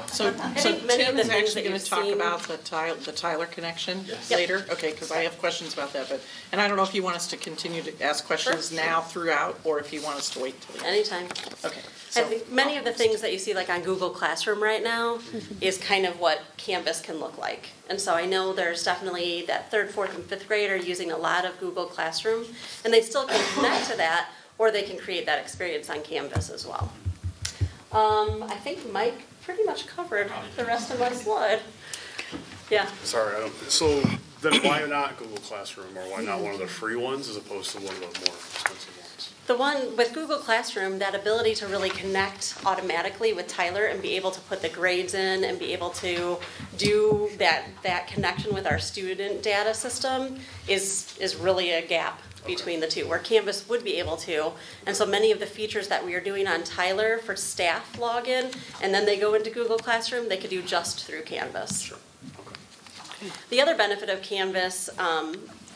So Tim is actually going to talk about the Tyler connection later? Okay, because I have questions about that. And I don't know if you want us to continue to ask questions now throughout, or if you want us to wait till the end. Anytime. Okay. I think many of the things that you see like on Google Classroom right now is kind of what Canvas can look like. And so I know there's definitely that 3rd, 4th, and 5th grade are using a lot of Google Classroom, and they still can connect to that, or they can create that experience on Canvas as well. I think Mike pretty much covered the rest of my slide. Yeah. Sorry, so then why not Google Classroom, or why not one of the free ones as opposed to one of the more expensive ones? The one with Google Classroom, that ability to really connect automatically with Tyler and be able to put the grades in and be able to do that connection with our student data system is really a gap between the two, where Canvas would be able to. And so many of the features that we are doing on Tyler for staff login, and then they go into Google Classroom, they could do just through Canvas. Sure. The other benefit of Canvas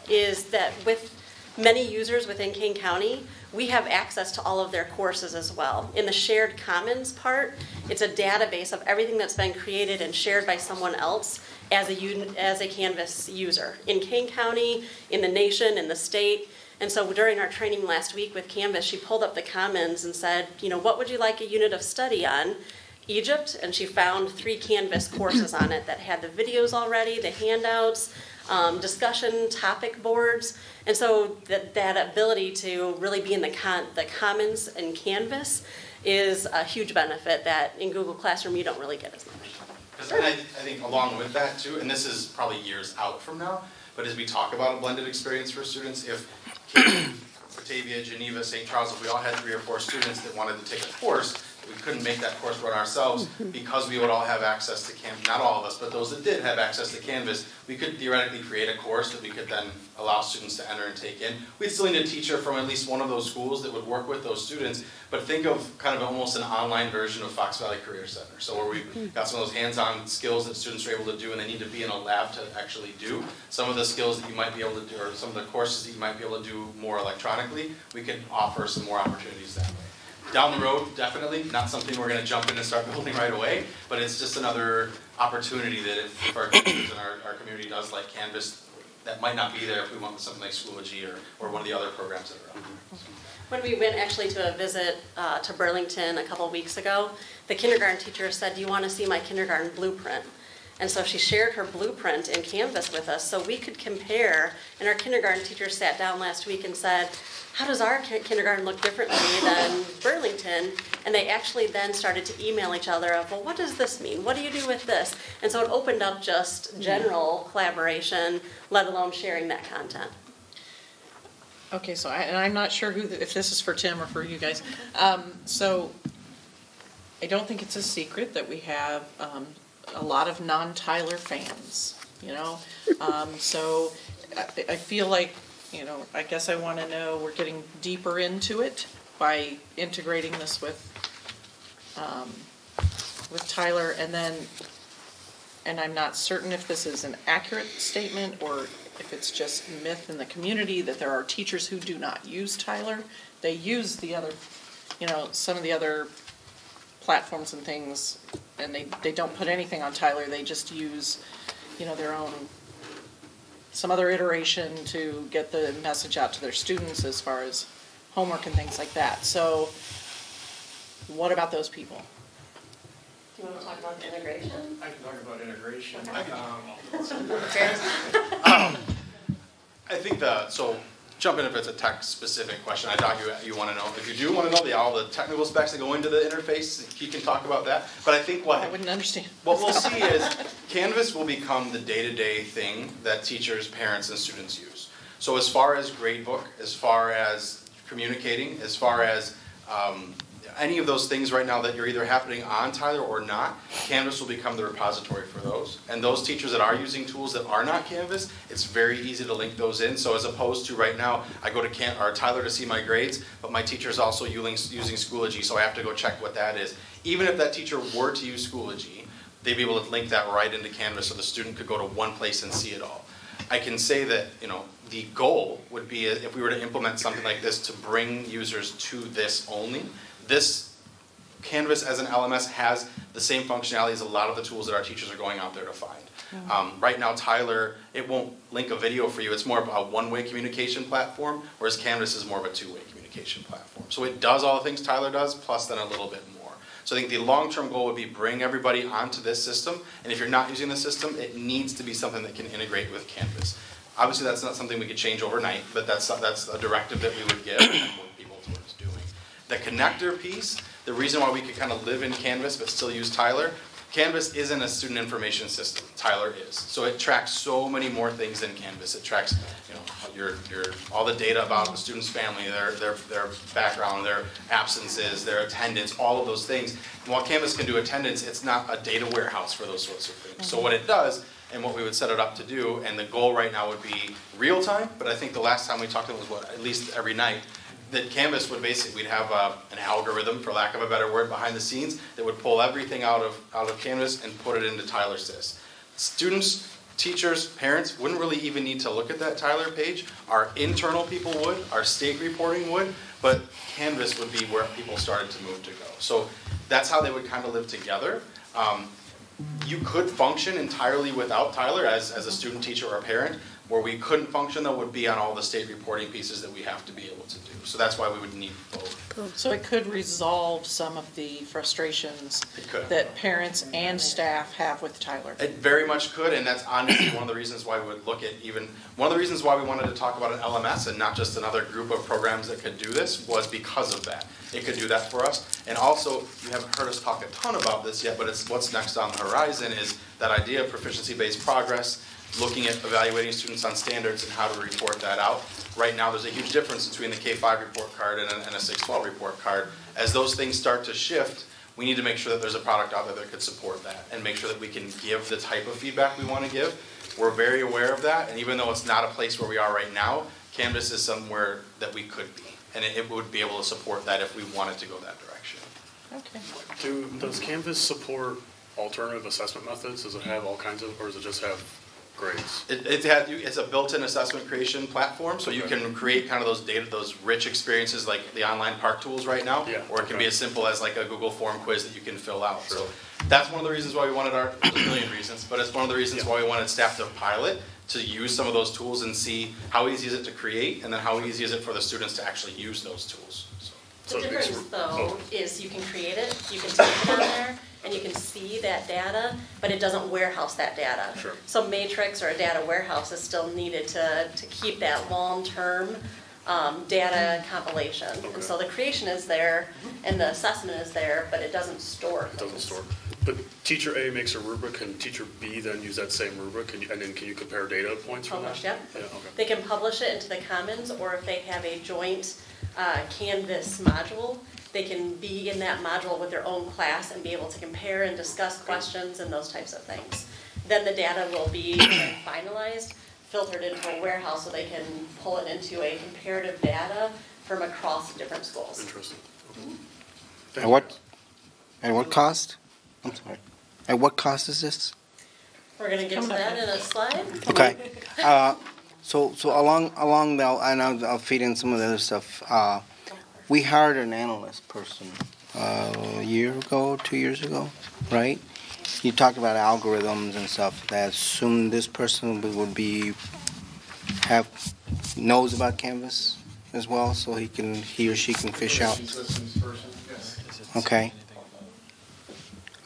is that with many users within King County, we have access to all of their courses as well. In the shared commons part, it's a database of everything that's been created and shared by someone else as a Canvas user. In King County, in the nation, in the state. And so during our training last week with Canvas, she pulled up the commons and said, you know, what would you like a unit of study on? Egypt, and she found 3 Canvas courses on it that had the videos already, the handouts, discussion topic boards. And so that ability to really be in the commons and Canvas is a huge benefit that in Google Classroom you don't really get as much. And I think along with that too, and this is probably years out from now, but as we talk about a blended experience for students, if Batavia, Geneva, St. Charles, if we all had 3 or 4 students that wanted to take a course, we couldn't make that course run ourselves because we would all have access to Canvas. Not all of us, but those that did have access to Canvas, we could theoretically create a course that we could then allow students to enter and take in. We'd still need a teacher from at least one of those schools that would work with those students, but think of kind of almost an online version of Fox Valley Career Center. So where we've got some of those hands-on skills that students are able to do and they need to be in a lab to actually do. Some of the skills that you might be able to do, or some of the courses that you might be able to do more electronically, we could offer some more opportunities that way. Down the road, definitely, not something we're going to jump in and start building right away, but it's just another opportunity that if our teachers and our community does like Canvas, that might not be there if we went with something like Schoology or one of the other programs that are out there. When we went actually to a visit to Burlington a couple of weeks ago, the kindergarten teacher said, do you want to see my kindergarten blueprint? And so she shared her blueprint in Canvas with us so we could compare, and our kindergarten teacher sat down last week and said, how does our kindergarten look differently than Burlington? And they actually then started to email each other of, well, what does this mean? What do you do with this? And so it opened up just general collaboration, let alone sharing that content. Okay, so and I'm not sure if this is for Tim or for you guys. So I don't think it's a secret that we have a lot of non-Tyler fans, you know? So I feel like, you know, I guess I want to know, we're getting deeper into it by integrating this with Tyler, and I'm not certain if this is an accurate statement or if it's just myth in the community that there are teachers who do not use Tyler. They use the other, you know, some of the other platforms and things, and they don't put anything on Tyler. They just use, you know, their own, some other iteration to get the message out to their students as far as homework and things like that. So what about those people? Do you want to talk about the integration? I can talk about integration. I think so jump in if it's a tech specific question. I thought you want to know. If you do want to know all the technical specs that go into the interface, he can talk about that. But I think I wouldn't understand. What we'll see is Canvas will become the day-to-day thing that teachers, parents, and students use. So as far as gradebook, as far as communicating, as far as any of those things right now that you're either happening on Tyler or not, Canvas will become the repository for those. And those teachers that are using tools that are not Canvas, it's very easy to link those in. So as opposed to right now, I go to Tyler to see my grades, but my teacher is also using Schoology, so I have to go check what that is. Even if that teacher were to use Schoology, they'd be able to link that right into Canvas so the student could go to one place and see it all. I can say that, you know, the goal would be if we were to implement something like this to bring users to this only. This Canvas as an LMS has the same functionality as a lot of the tools that our teachers are going out there to find. Right now, Tyler, it won't link a video for you. It's more of a one-way communication platform, whereas Canvas is more of a two-way communication platform. So it does all the things Tyler does, plus then a little bit more. So I think the long-term goal would be bring everybody onto this system, and if you're not using the system, it needs to be something that can integrate with Canvas. Obviously, that's not something we could change overnight, but that's a directive that we would give and work people towards doing. The connector piece, the reason why we could kind of live in Canvas but still use Tyler, Canvas isn't a student information system. Tyler is. So it tracks so many more things than Canvas. It tracks, you know, all the data about the student's family, their background, their absences, their attendance, all of those things. And while Canvas can do attendance, it's not a data warehouse for those sorts of things. So what it does and what we would set it up to do. And the goal right now would be real time, but I think the last time we talked about it was at least every night. That Canvas would basically, we'd have an algorithm, for lack of a better word, behind the scenes that would pull everything out of Canvas and put it into Tyler Sys. Students, teachers, parents wouldn't really even need to look at that Tyler page. Our internal people would, our state reporting would, but Canvas would be where people started to move to go. So that's how they would kind of live together. You could function entirely without Tyler as a student, teacher, or parent. Where we couldn't function, though, would be on all the state reporting pieces that we have to be able to do. So that's why we would need both. So it could resolve some of the frustrations that parents and staff have with Tyler. It very much could, and that's honestly one of the reasons why we would look at one of the reasons why we wanted to talk about an LMS and not just another group of programs that could do this was because of that. It could do that for us. And also, you haven't heard us talk a ton about this yet, but it's what's next on the horizon is that idea of proficiency-based progress, looking at evaluating students on standards and how to report that out. Right now, there's a huge difference between the K-5 report card and a 612 report card. As those things start to shift, we need to make sure that there's a product out there that could support that and make sure that we can give the type of feedback we want to give. We're very aware of that, and even though it's not a place where we are right now, Canvas is somewhere that we could be, and it would be able to support that if we wanted to go that direction. Okay. Does Canvas support alternative assessment methods? Does it have all kinds of, or does it just have grades? It's a built-in assessment creation platform, so you can create kind of those rich experiences like the online park tools right now, or it can be as simple as like a Google form quiz that you can fill out. So that's one of the reasons why we wanted there's a million reasons, but it's one of the reasons why we wanted staff to pilot, to use some of those tools and see how easy is it to create, and then how easy is it for the students to actually use those tools. The difference, though, is you can create it, you can take it on there, and you can see that data, but it doesn't warehouse that data. Sure. So Matrix or a data warehouse is still needed to keep that long-term data compilation. Okay. And so the creation is there, and the assessment is there, but it doesn't store It doesn't things. store. But teacher A makes a rubric, can teacher B then use that same rubric, and then can you compare data points from that? Publish, yep. Yeah, okay. They can publish it into the Commons, or if they have a joint Canvas module, they can be in that module with their own class and be able to compare and discuss questions and those types of things. Then the data will be finalized, filtered into a warehouse so they can pull it into a comparative data from across different schools. Interesting. At what cost? I'm sorry. At what cost is this? We're gonna get to that in a slide. Okay. So along that, and I'll feed in some of the other stuff. We hired an analyst person a year ago, 2 years ago, right? You talked about algorithms and stuff. I assume this person would knows about Canvas as well, so he or she can fish out. Okay.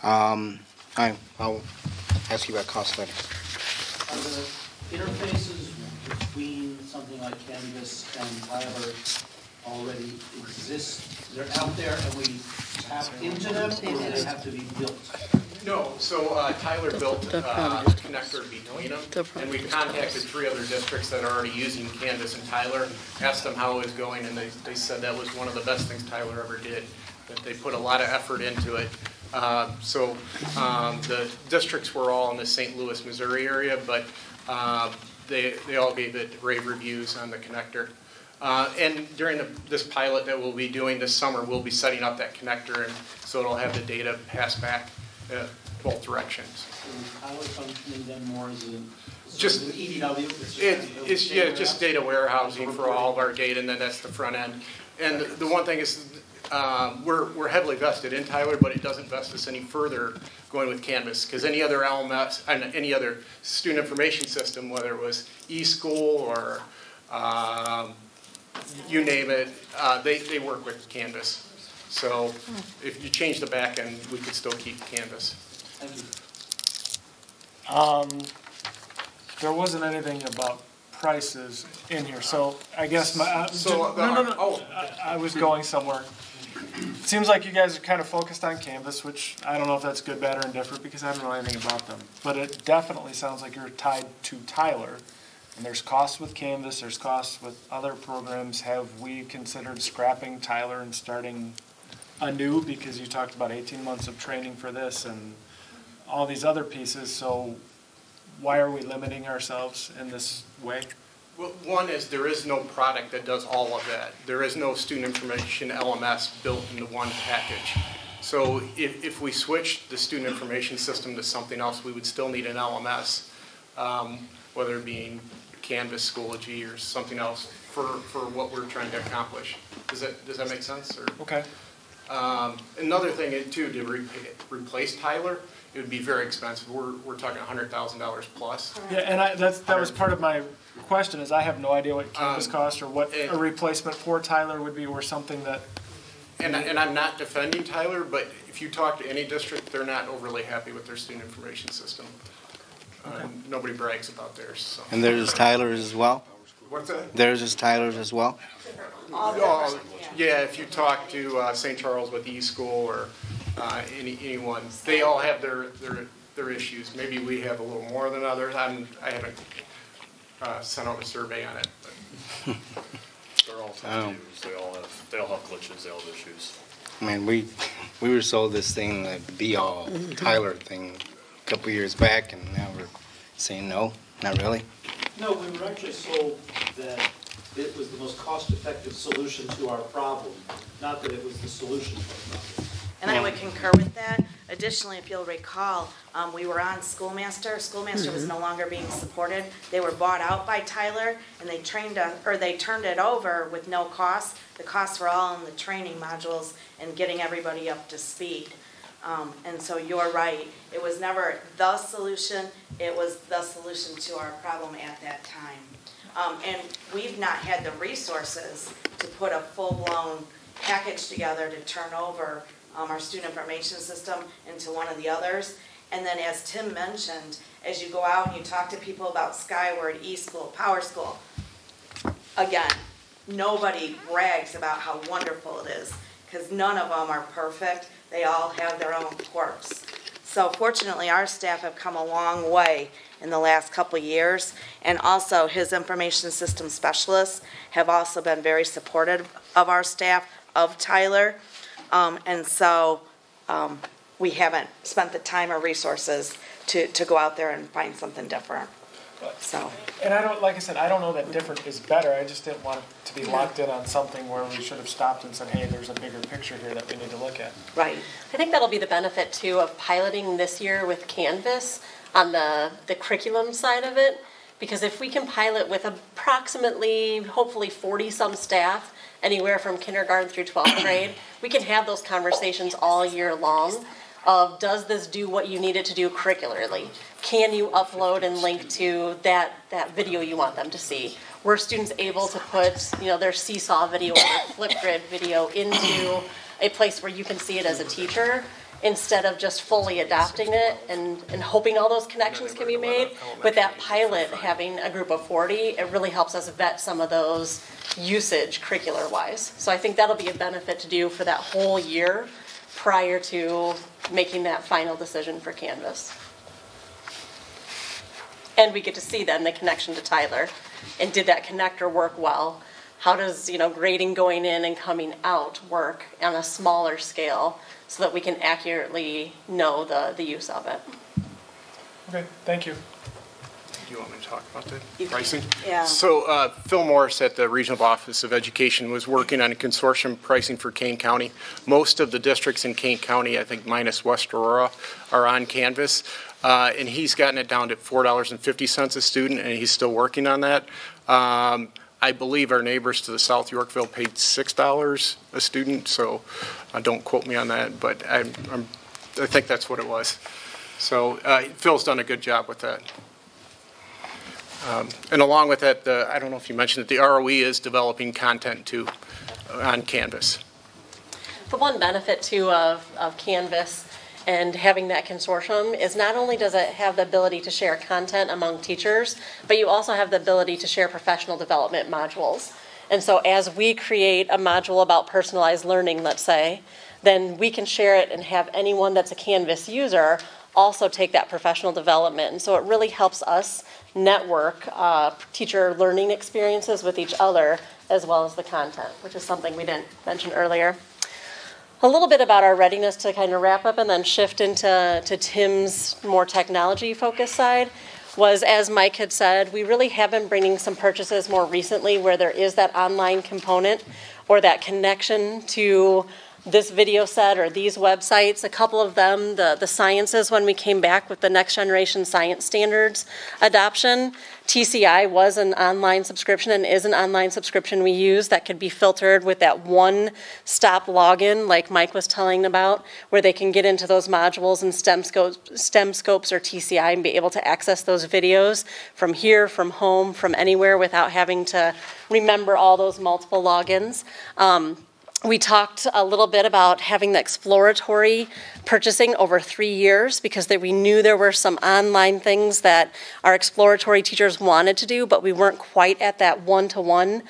I'll ask you about cost later. Are the interfaces between something like Canvas and Tyler already exist? They're out there and we tap into them, or do they have to be built? No, so Tyler built a connector between them, and we contacted 3 other districts that are already using Canvas and Tyler, asked them how it was going, and they said that was one of the best things Tyler ever did, that they put a lot of effort into it. The districts were all in the St. Louis, Missouri area, but they all gave it rave reviews on the connector. And during this pilot that we'll be doing this summer, we'll be setting up that connector, and so it'll have the data pass back both directions. Is Tyler functioning then more as Just an EDW? It's just data warehousing for all of our data, and then that's the front end. And the one thing is, we're heavily vested in Tyler, but it doesn't vest us any further going with Canvas, because any other LMS and any other student information system, whether it was eSchool or you name it, they work with Canvas. So if you change the back end, we could still keep Canvas. Thank you. There wasn't anything about prices in here, so I guess my, I was going somewhere. It seems like you guys are kind of focused on Canvas, which I don't know if that's good, bad, or indifferent, because I don't know anything about them. But it definitely sounds like you're tied to Tyler, and there's costs with Canvas, there's costs with other programs. Have we considered scrapping Tyler and starting anew, because you talked about 18 months of training for this and all these other pieces, so why are we limiting ourselves in this way? Well, one is there is no product that does all of that. There is no student information LMS built into one package. So if we switch the student information system to something else, we would still need an LMS, whether it be Canvas, Schoology, or something else for what we're trying to accomplish. Does that make sense? Or? Okay. Another thing too, to replace Tyler, it would be very expensive. We're talking $100,000 plus. Yeah, and that was part of my question, is I have no idea what Canvas costs or what a replacement for Tyler would be, or something that. And I'm not defending Tyler, but if you talk to any district, they're not overly happy with their student information system. Nobody brags about theirs. So. And theirs is Tyler's as well? What's that? Theirs is Tyler's as well? Yeah, if you talk to St. Charles with E-School or anyone, they all have their issues. Maybe we have a little more than others. I haven't sent out a survey on it. But. They're all tough to use. They all have glitches. They all have issues. I mean, we were sold this thing, the be-all Tyler thing, a couple years back, and now we're saying no, not really. No, we were actually sold that it was the most cost-effective solution to our problem, not that it was the solution to our problem. And I would concur with that. Additionally, if you'll recall, we were on Schoolmaster. Schoolmaster was no longer being supported. They were bought out by Tyler, and they turned it over with no cost. The costs were all in the training modules and getting everybody up to speed. And so you're right. It was never the solution. It was the solution to our problem at that time. And we've not had the resources to put a full-blown package together to turn over our student information system into one of the others. And then as Tim mentioned, as you go out and you talk to people about Skyward, E-School, Power School, again, nobody brags about how wonderful it is, because none of them are perfect. They all have their own quirks. So fortunately, our staff have come a long way in the last couple of years, and also his information system specialists have also been very supportive of our staff, of Tyler. And so we haven't spent the time or resources to go out there and find something different. So. And like I said, I don't know that different is better. I just didn't want to be locked in on something where we should have stopped and said, hey, there's a bigger picture here that we need to look at. Right. I think that'll be the benefit, too, of piloting this year with Canvas on the curriculum side of it. Because if we can pilot with approximately, hopefully 40-some staff, anywhere from kindergarten through 12th grade, we can have those conversations all year long of, does this do what you need it to do curricularly? Can you upload and link to that video you want them to see? Were students able to put their Seesaw video or their Flipgrid video into a place where you can see it as a teacher, instead of just fully adopting it and hoping all those connections can be made? With that pilot having a group of 40, it really helps us vet some of those usage curricular-wise. So I think that'll be a benefit to do for that whole year prior to making that final decision for Canvas. And we get to see then the connection to Tyler. And did that connector work well? How does grading going in and coming out work on a smaller scale so that we can accurately know the use of it? Okay, thank you. Do you want me to talk about the pricing? Yeah. So Phil Morris at the Regional Office of Education was working on a consortium pricing for Kane County. Most of the districts in Kane County, I think minus West Aurora, are on Canvas. And he's gotten it down to $4.50 a student, and he's still working on that. I believe our neighbors to the south, Yorkville, paid $6 a student, so don't quote me on that, but I think that's what it was. So Phil's done a good job with that. And along with that, I don't know if you mentioned it, the ROE is developing content too on Canvas. The one benefit too of Canvas and having that consortium is not only does it have the ability to share content among teachers, but you also have the ability to share professional development modules. And so as we create a module about personalized learning, let's say, then we can share it and have anyone that's a Canvas user also take that professional development. And so it really helps us network teacher learning experiences with each other as well as the content, which is something we didn't mention earlier. A little bit about our readiness to kind of wrap up and then shift into Tim's more technology-focused side. was, as Mike had said, we really have been bringing some purchases more recently where there is that online component or that connection to this video set or these websites. A couple of them, the sciences, when we came back with the next generation science standards adoption, TCI was an online subscription and is an online subscription we use that could be filtered with that one-stop login like Mike was telling about, where they can get into those modules in STEM scopes or TCI and be able to access those videos from here, from home, from anywhere without having to remember all those multiple logins. We talked a little bit about having the exploratory purchasing over 3 years because we knew there were some online things that our exploratory teachers wanted to do, but we weren't quite at that one-to-one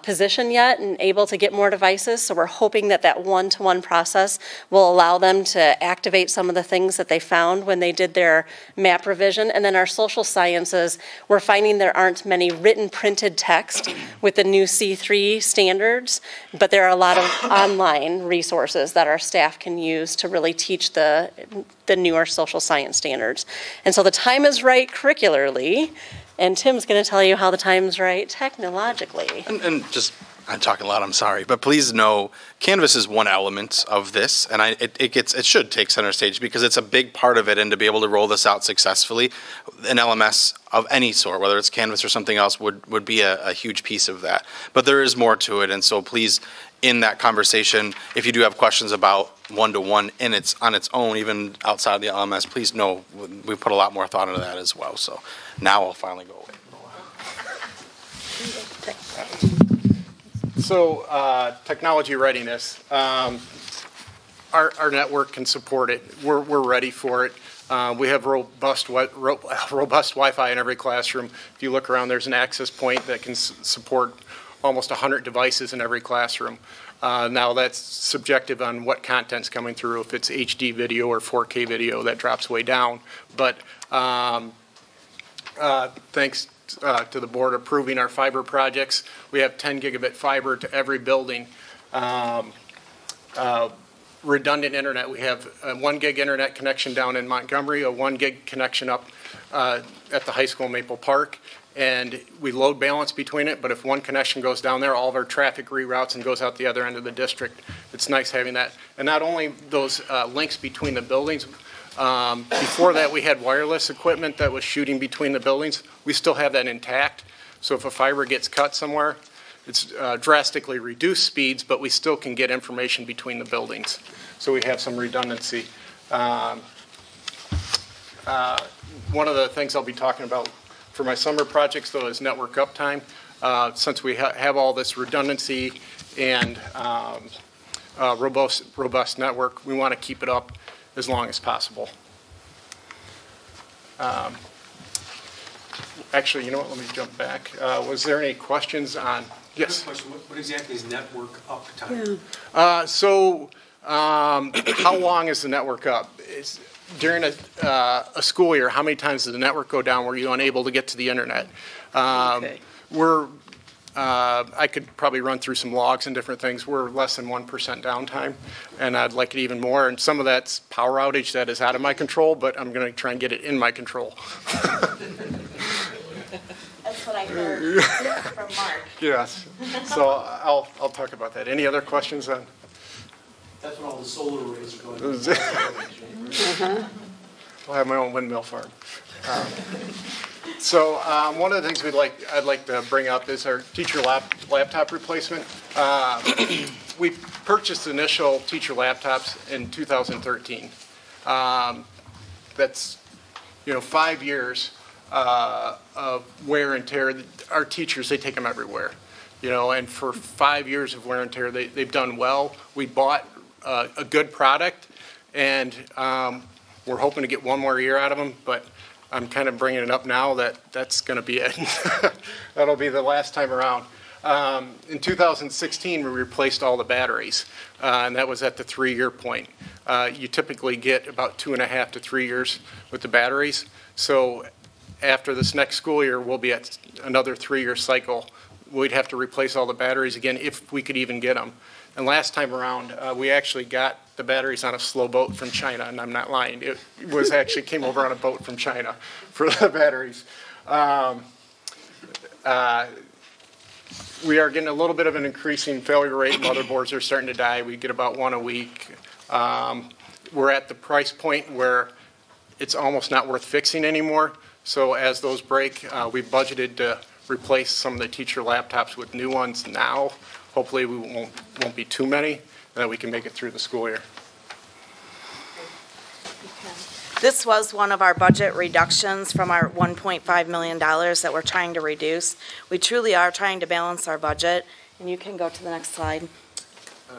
position yet and able to get more devices. So we're hoping that that one-to-one process will allow them to activate some of the things that they found when they did their map revision. And then our social sciences, we're finding there aren't many written printed text with the new C3 standards, but there are a lot of online resources that our staff can use to really teach the newer social science standards. And so the time is right curricularly, and Tim's going to tell you how the time's right technologically. And just, I'm talking a lot, I'm sorry, but please know Canvas is one element of this, and it should take center stage because it's a big part of it, and to be able to roll this out successfully, an LMS of any sort, whether it's Canvas or something else, would be a huge piece of that. But there is more to it, and so please, in that conversation, if you do have questions about one-to-one on its own, even outside of the LMS, please know we put a lot more thought into that as well. So now I'll finally go away. So technology readiness, our network can support it. We're ready for it. We have robust Wi-Fi in every classroom. If you look around, there's an access point that can support almost 100 devices in every classroom. Now that's subjective on what content's coming through. If it's HD video or 4K video, that drops way down. But thanks to the board approving our fiber projects, we have 10 gigabit fiber to every building. Redundant internet, we have a 1 gig internet connection down in Montgomery, a 1 gig connection up at the high school in Maple Park. And we load balance between it, but if one connection goes down there, all of our traffic reroutes and goes out the other end of the district. It's nice having that. And not only those links between the buildings, before that we had wireless equipment that was shooting between the buildings. We still have that intact. So if a fiber gets cut somewhere, it's drastically reduced speeds, but we still can get information between the buildings. So we have some redundancy. One of the things I'll be talking about for my summer projects, though, is network uptime. Since we have all this redundancy and robust network, we want to keep it up as long as possible. Actually, you know what? Let me jump back. Was there any questions on? Yes. Question. What exactly is network uptime? How long is the network up? During a school year, how many times does the network go down where you're unable to get to the internet? I could probably run through some logs and different things. We're less than 1% downtime, and I'd like it even more. And some of that's power outage that is out of my control, but I'm going to try and get it in my control. That's what I heard from Mark. Yes. So I'll talk about that. Any other questions on? That's when all the solar arrays are going. I'll have my own windmill farm. So one of the things I'd like to bring up is our teacher laptop replacement. We purchased initial teacher laptops in 2013. That's 5 years of wear and tear. Our teachers, they take them everywhere. And for 5 years of wear and tear, they've done well. We bought a good product, and we're hoping to get one more year out of them, but I'm kind of bringing it up now that's going to be it. That'll be the last time around. In 2016, we replaced all the batteries, and that was at the 3-year point. You typically get about 2.5 to 3 years with the batteries. So after this next school year, we'll be at another 3-year cycle. We'd have to replace all the batteries again if we could even get them. And last time around, we actually got the batteries on a slow boat from China, and I'm not lying. It was actually came over on a boat from China for the batteries. We are getting a little bit of an increasing failure rate. Motherboards are starting to die. We get about one a week. We're at the price point where it's almost not worth fixing anymore. So as those break, we've budgeted to replace some of the teacher laptops with new ones now. Hopefully we won't be too many, and that we can make it through the school year. This was one of our budget reductions from our $1.5 million that we're trying to reduce. We truly are trying to balance our budget. And you can go to the next slide.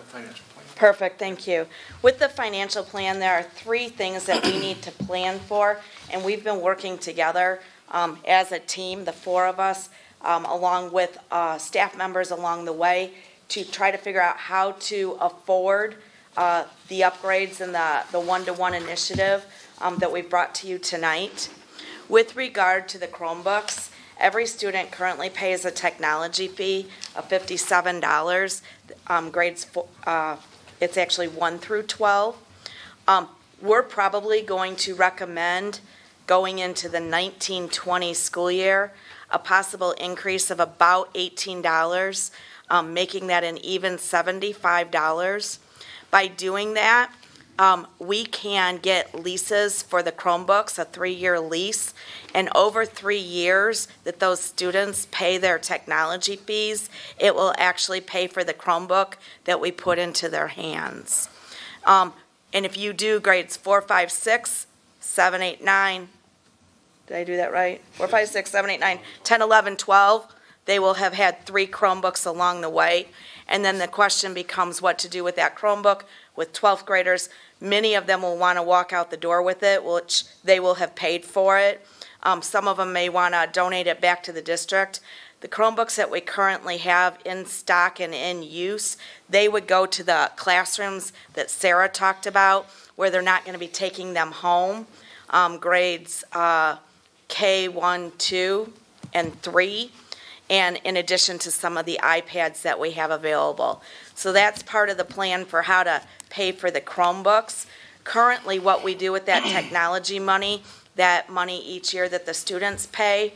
Financial plan. Perfect, thank you. With the financial plan, there are 3 things that we need to plan for, and we've been working together as a team, the 4 of us, along with staff members along the way, to try to figure out how to afford the upgrades and the one-to-one initiative that we've brought to you tonight. With regard to the Chromebooks, every student currently pays a technology fee of $57. Grades, it's actually 1 through 12. We're probably going to recommend going into the 19-20 school year a possible increase of about $18, making that an even $75. By doing that, we can get leases for the Chromebooks, a 3-year lease, and over 3 years that those students pay their technology fees, it will actually pay for the Chromebook that we put into their hands. And if you do grades 4, 5, 6, 7, 8, 9, did I do that right? 4, 5, 6, 7, 8, 9, 10, 11, 12, they will have had 3 Chromebooks along the way. And then the question becomes what to do with that Chromebook. With 12th graders, many of them will want to walk out the door with it, which they will have paid for it. Some of them may want to donate it back to the district. The Chromebooks that we currently have in stock and in use, they would go to the classrooms that Sarah talked about, where they're not going to be taking them home. Grades K1, 2, and 3. And in addition to some of the iPads that we have available. So that's part of the plan for how to pay for the Chromebooks. Currently, what we do with that technology money, that money each year that the students pay,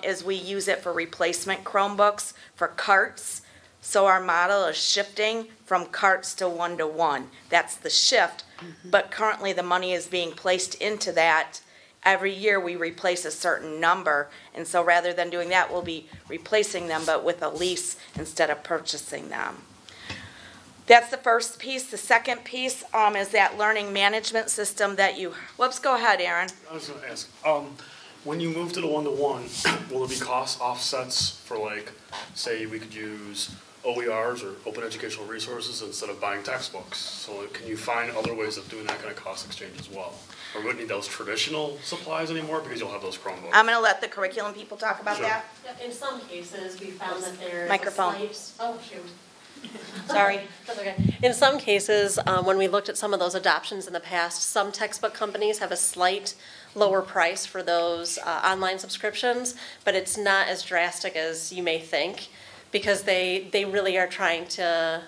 is we use it for replacement Chromebooks for carts. So our model is shifting from carts to one-to-one. That's the shift, but currently the money is being placed into that. Every year we replace a certain number, and so rather than doing that, we'll be replacing them, but with a lease instead of purchasing them. That's the first piece. The second piece is that learning management system that you, whoops, go ahead, Aaron. I was going to ask, when you move to the one-to-one, will there be cost offsets for, like, say we could use OERs or open educational resources instead of buying textbooks? So can you find other ways of doing that kind of cost exchange as well? Or wouldn't need those traditional supplies anymore because you'll have those Chromebooks? I'm going to let the curriculum people talk about that. In some cases, we found that there Microphone. Oh, shoot. Sorry. That's okay. In some cases, when we looked at some of those adoptions in the past, some textbook companies have a slight lower price for those online subscriptions, but it's not as drastic as you may think because they really are trying to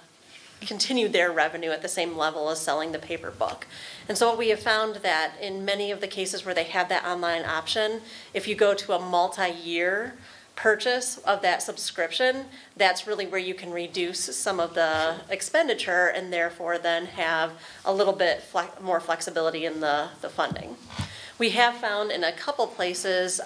continue their revenue at the same level as selling the paper book. And so what we have found that in many of the cases where they have that online option, if you go to a multi-year purchase of that subscription, that's really where you can reduce some of the expenditure and therefore then have a little bit more flexibility in the funding. We have found in a couple places,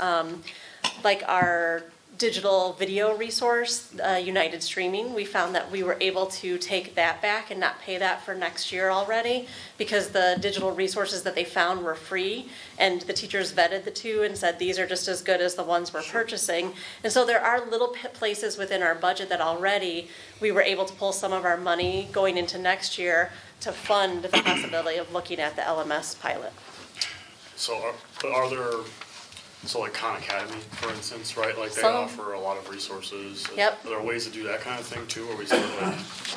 like our digital video resource, United Streaming, we found that we were able to take that back and not pay that for next year already because the digital resources that they found were free and the teachers vetted the two and said these are just as good as the ones we're purchasing. And so there are little places within our budget that already we were able to pull some of our money going into next year to fund the possibility of looking at the LMS pilot. So are there So like Khan Academy, for instance, right? Like they Some- offer a lot of resources. Yep. Are there ways to do that kind of thing too, or we sort of like?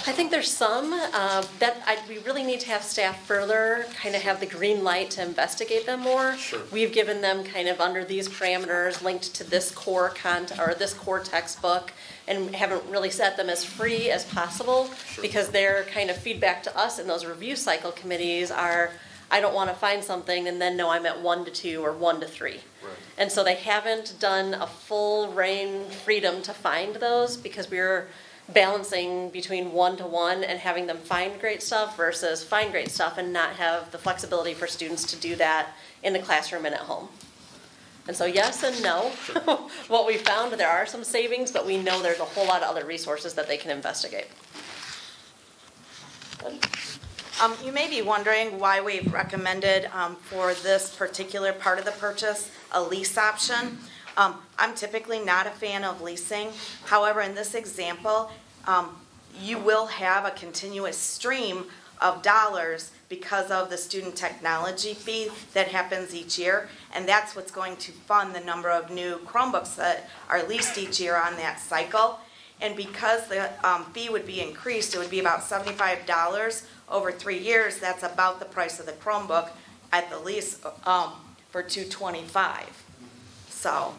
I think there's some we really need to have staff further kind of have the green light to investigate them more. Sure. We've given them kind of under these parameters linked to this core content or this core textbook, and haven't really set them as free as possible because their kind of feedback to us in those review cycle committees are, I don't want to find something and then know I'm at 1 to 2 or 1 to 3. Right. And so they haven't done a full reign freedom to find those because we're balancing between 1 to 1 and having them find great stuff versus find great stuff and not have the flexibility for students to do that in the classroom and at home. And so yes and no. What we found, there are some savings, but we know there's a whole lot of other resources that they can investigate. You may be wondering why we've recommended for this particular part of the purchase a lease option. I'm typically not a fan of leasing. However, in this example, you will have a continuous stream of dollars because of the student technology fee that happens each year, and that's what's going to fund the number of new Chromebooks that are leased each year on that cycle. And because the fee would be increased, it would be about $75 over 3 years. That's about the price of the Chromebook at the lease for $225. So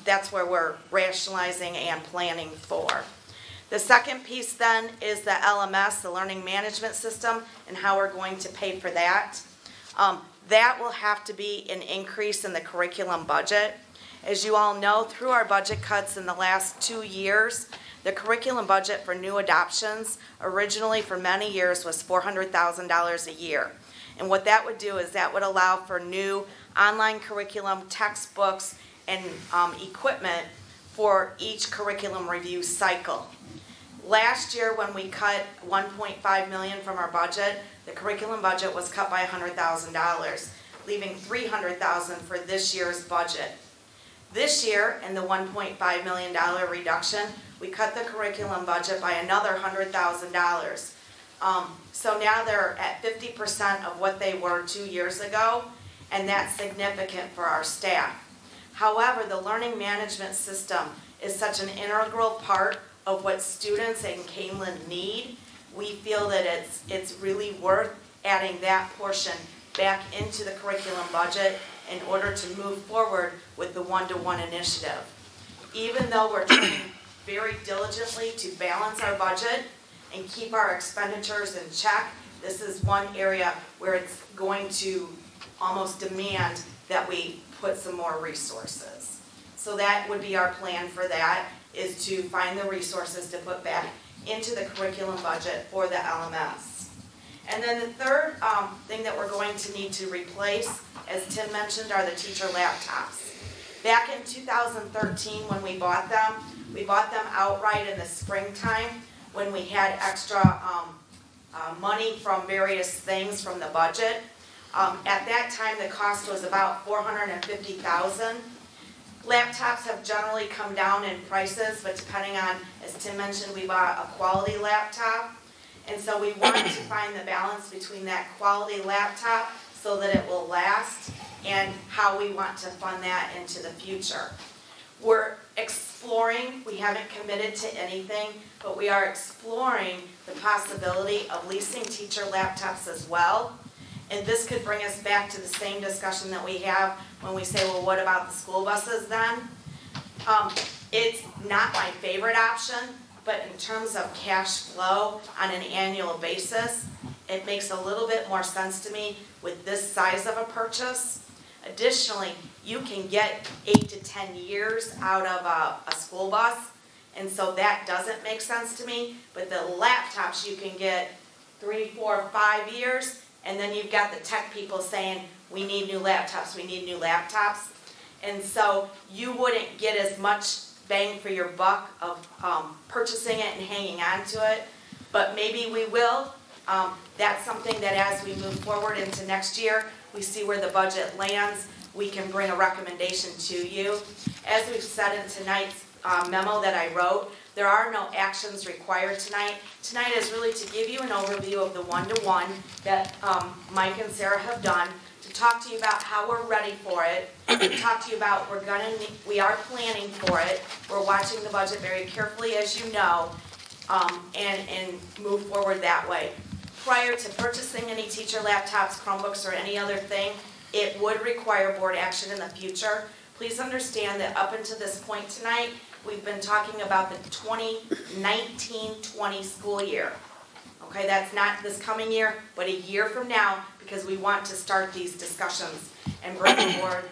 that's where we're rationalizing and planning for. The second piece then is the LMS, the Learning Management System, and how we're going to pay for that. That will have to be an increase in the curriculum budget. As you all know, through our budget cuts in the last 2 years, the curriculum budget for new adoptions originally for many years was $400,000 a year. And what that would do is that would allow for new online curriculum, textbooks, and equipment for each curriculum review cycle. Last year when we cut $1.5 million from our budget, the curriculum budget was cut by $100,000, leaving $300,000 for this year's budget. This year, in the $1.5 million reduction, we cut the curriculum budget by another $100,000. So now they're at 50% of what they were 2 years ago, and that's significant for our staff. However, the learning management system is such an integral part of what students in Kaneland need. We feel that it's really worth adding that portion back into the curriculum budget in order to move forward with the one-to-one initiative. Even though we're trying very diligently to balance our budget and keep our expenditures in check, this is one area where it's going to almost demand that we put some more resources. So that would be our plan for that, is to find the resources to put back into the curriculum budget for the LMS. And then the third thing that we're going to need to replace, as Tim mentioned, are the teacher laptops. Back in 2013 when we bought them outright in the springtime when we had extra money from various things from the budget. At that time the cost was about $450,000. Laptops have generally come down in prices, but depending on, as Tim mentioned, we bought a quality laptop. And so we wanted to find the balance between that quality laptop so that it will last and how we want to fund that into the future. We're exploring, we haven't committed to anything, but we are exploring the possibility of leasing teacher laptops as well. And this could bring us back to the same discussion that we have when we say, well, what about the school buses then? It's not my favorite option, but in terms of cash flow on an annual basis, it makes a little bit more sense to me with this size of a purchase. Additionally, you can get 8 to 10 years out of a school bus, and so that doesn't make sense to me, but the laptops you can get 3, 4, 5 years, and then you've got the tech people saying, we need new laptops, we need new laptops. And so you wouldn't get as much bang for your buck of purchasing it and hanging on to it, but maybe we will. That's something that as we move forward into next year, we see where the budget lands, we can bring a recommendation to you. As we've said in tonight's memo that I wrote, there are no actions required tonight. Tonight is really to give you an overview of the one-to-one that Mike and Sarah have done, to to talk to you about how we're ready for it, to talk to you about we are planning for it. We're watching the budget very carefully, as you know, and move forward that way. Prior to purchasing any teacher laptops, Chromebooks, or any other thing, it would require board action in the future. Please understand that up until this point tonight, we've been talking about the 2019-20 school year. Okay, that's not this coming year, but a year from now, because we want to start these discussions and bring the board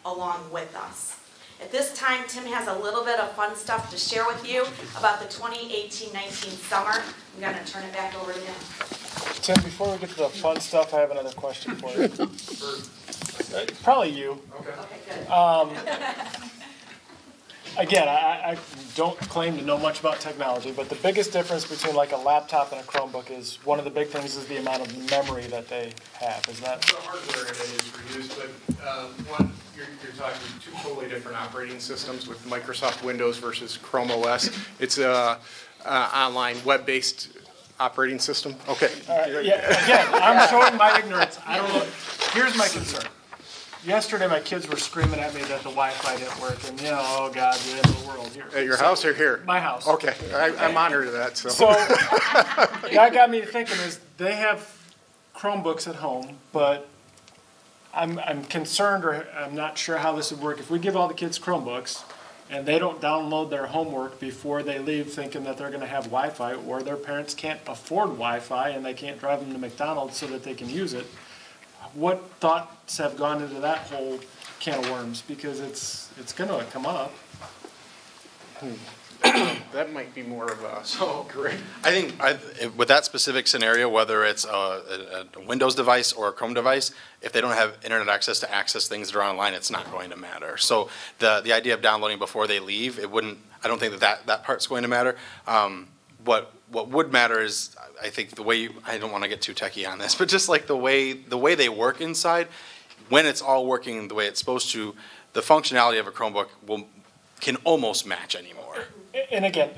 along with us. At this time, Tim has a little bit of fun stuff to share with you about the 2018-19 summer. I'm going to turn it back over to him. Tim, before we get to the fun stuff, I have another question for you. Probably you. Okay, good. Again, I don't claim to know much about technology, but the biggest difference between like a laptop and a Chromebook is one of the big things is the amount of memory that they have. Is that? The hardware in it is reduced, but one, you're talking two totally different operating systems with Microsoft Windows versus Chrome OS. It's a online web-based operating system. Okay. All right. Yeah. Again, I'm showing my ignorance. I don't know. Here's my concern. Yesterday, my kids were screaming at me that the Wi-Fi didn't work, and oh God, the end of the world here. At your house or here? My house. Okay, I'm honored of that. So that got me thinking: is they have Chromebooks at home, but I'm concerned, or I'm not sure how this would work. If we give all the kids Chromebooks and they don't download their homework before they leave, thinking that they're going to have Wi-Fi, or their parents can't afford Wi-Fi and they can't drive them to McDonald's so that they can use it. What thoughts have gone into that whole can of worms? Because it's going to come up. that might be more of a great. I think with that specific scenario, whether it's a Windows device or a Chrome device, if they don't have internet access to access things that are online, it's not going to matter. So the idea of downloading before they leave, it wouldn't. I don't think that part's going to matter. What would matter is, I think the way I don't want to get too techie on this, but just like the way they work inside, when it's all working the way it's supposed to, the functionality of a Chromebook can almost match anymore. And again,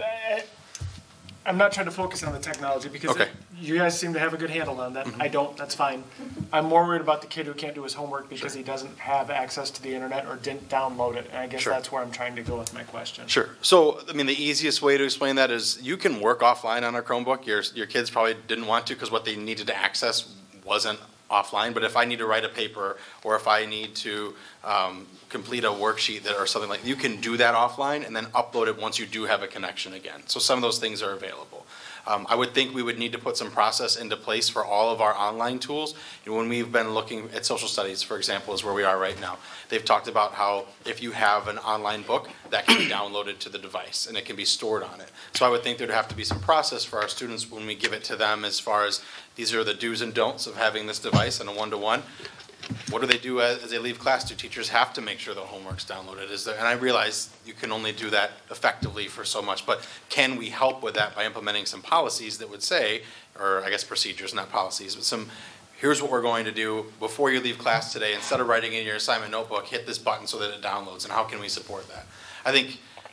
I'm not trying to focus on the technology because you guys seem to have a good handle on that. I don't. That's fine. I'm more worried about the kid who can't do his homework because he doesn't have access to the internet or didn't download it. And I guess that's where I'm trying to go with my question. Sure. So, I mean, the easiest way to explain that is you can work offline on a Chromebook. Your kids probably didn't want to because what they needed to access wasn't offline. But if I need to write a paper or if I need to complete a worksheet or something like that, you can do that offline and then upload it once you do have a connection again. So some of those things are available. I would think we would need to put some process into place for all of our online tools. When we've been looking at social studies, for example, is where we are right now. They've talked about how if you have an online book, that can be downloaded to the device and it can be stored on it. So I would think there'd have to be some process for our students when we give it to them as far as these are the do's and don'ts of having this device in a one-to-one. What do they do as they leave class? Do teachers have to make sure the homework's downloaded? And I realize you can only do that effectively for so much, but can we help with that by implementing some policies that would say, or I guess procedures, not policies, but here's what we're going to do before you leave class today. Instead of writing in your assignment notebook, hit this button so that it downloads, and how can we support that? I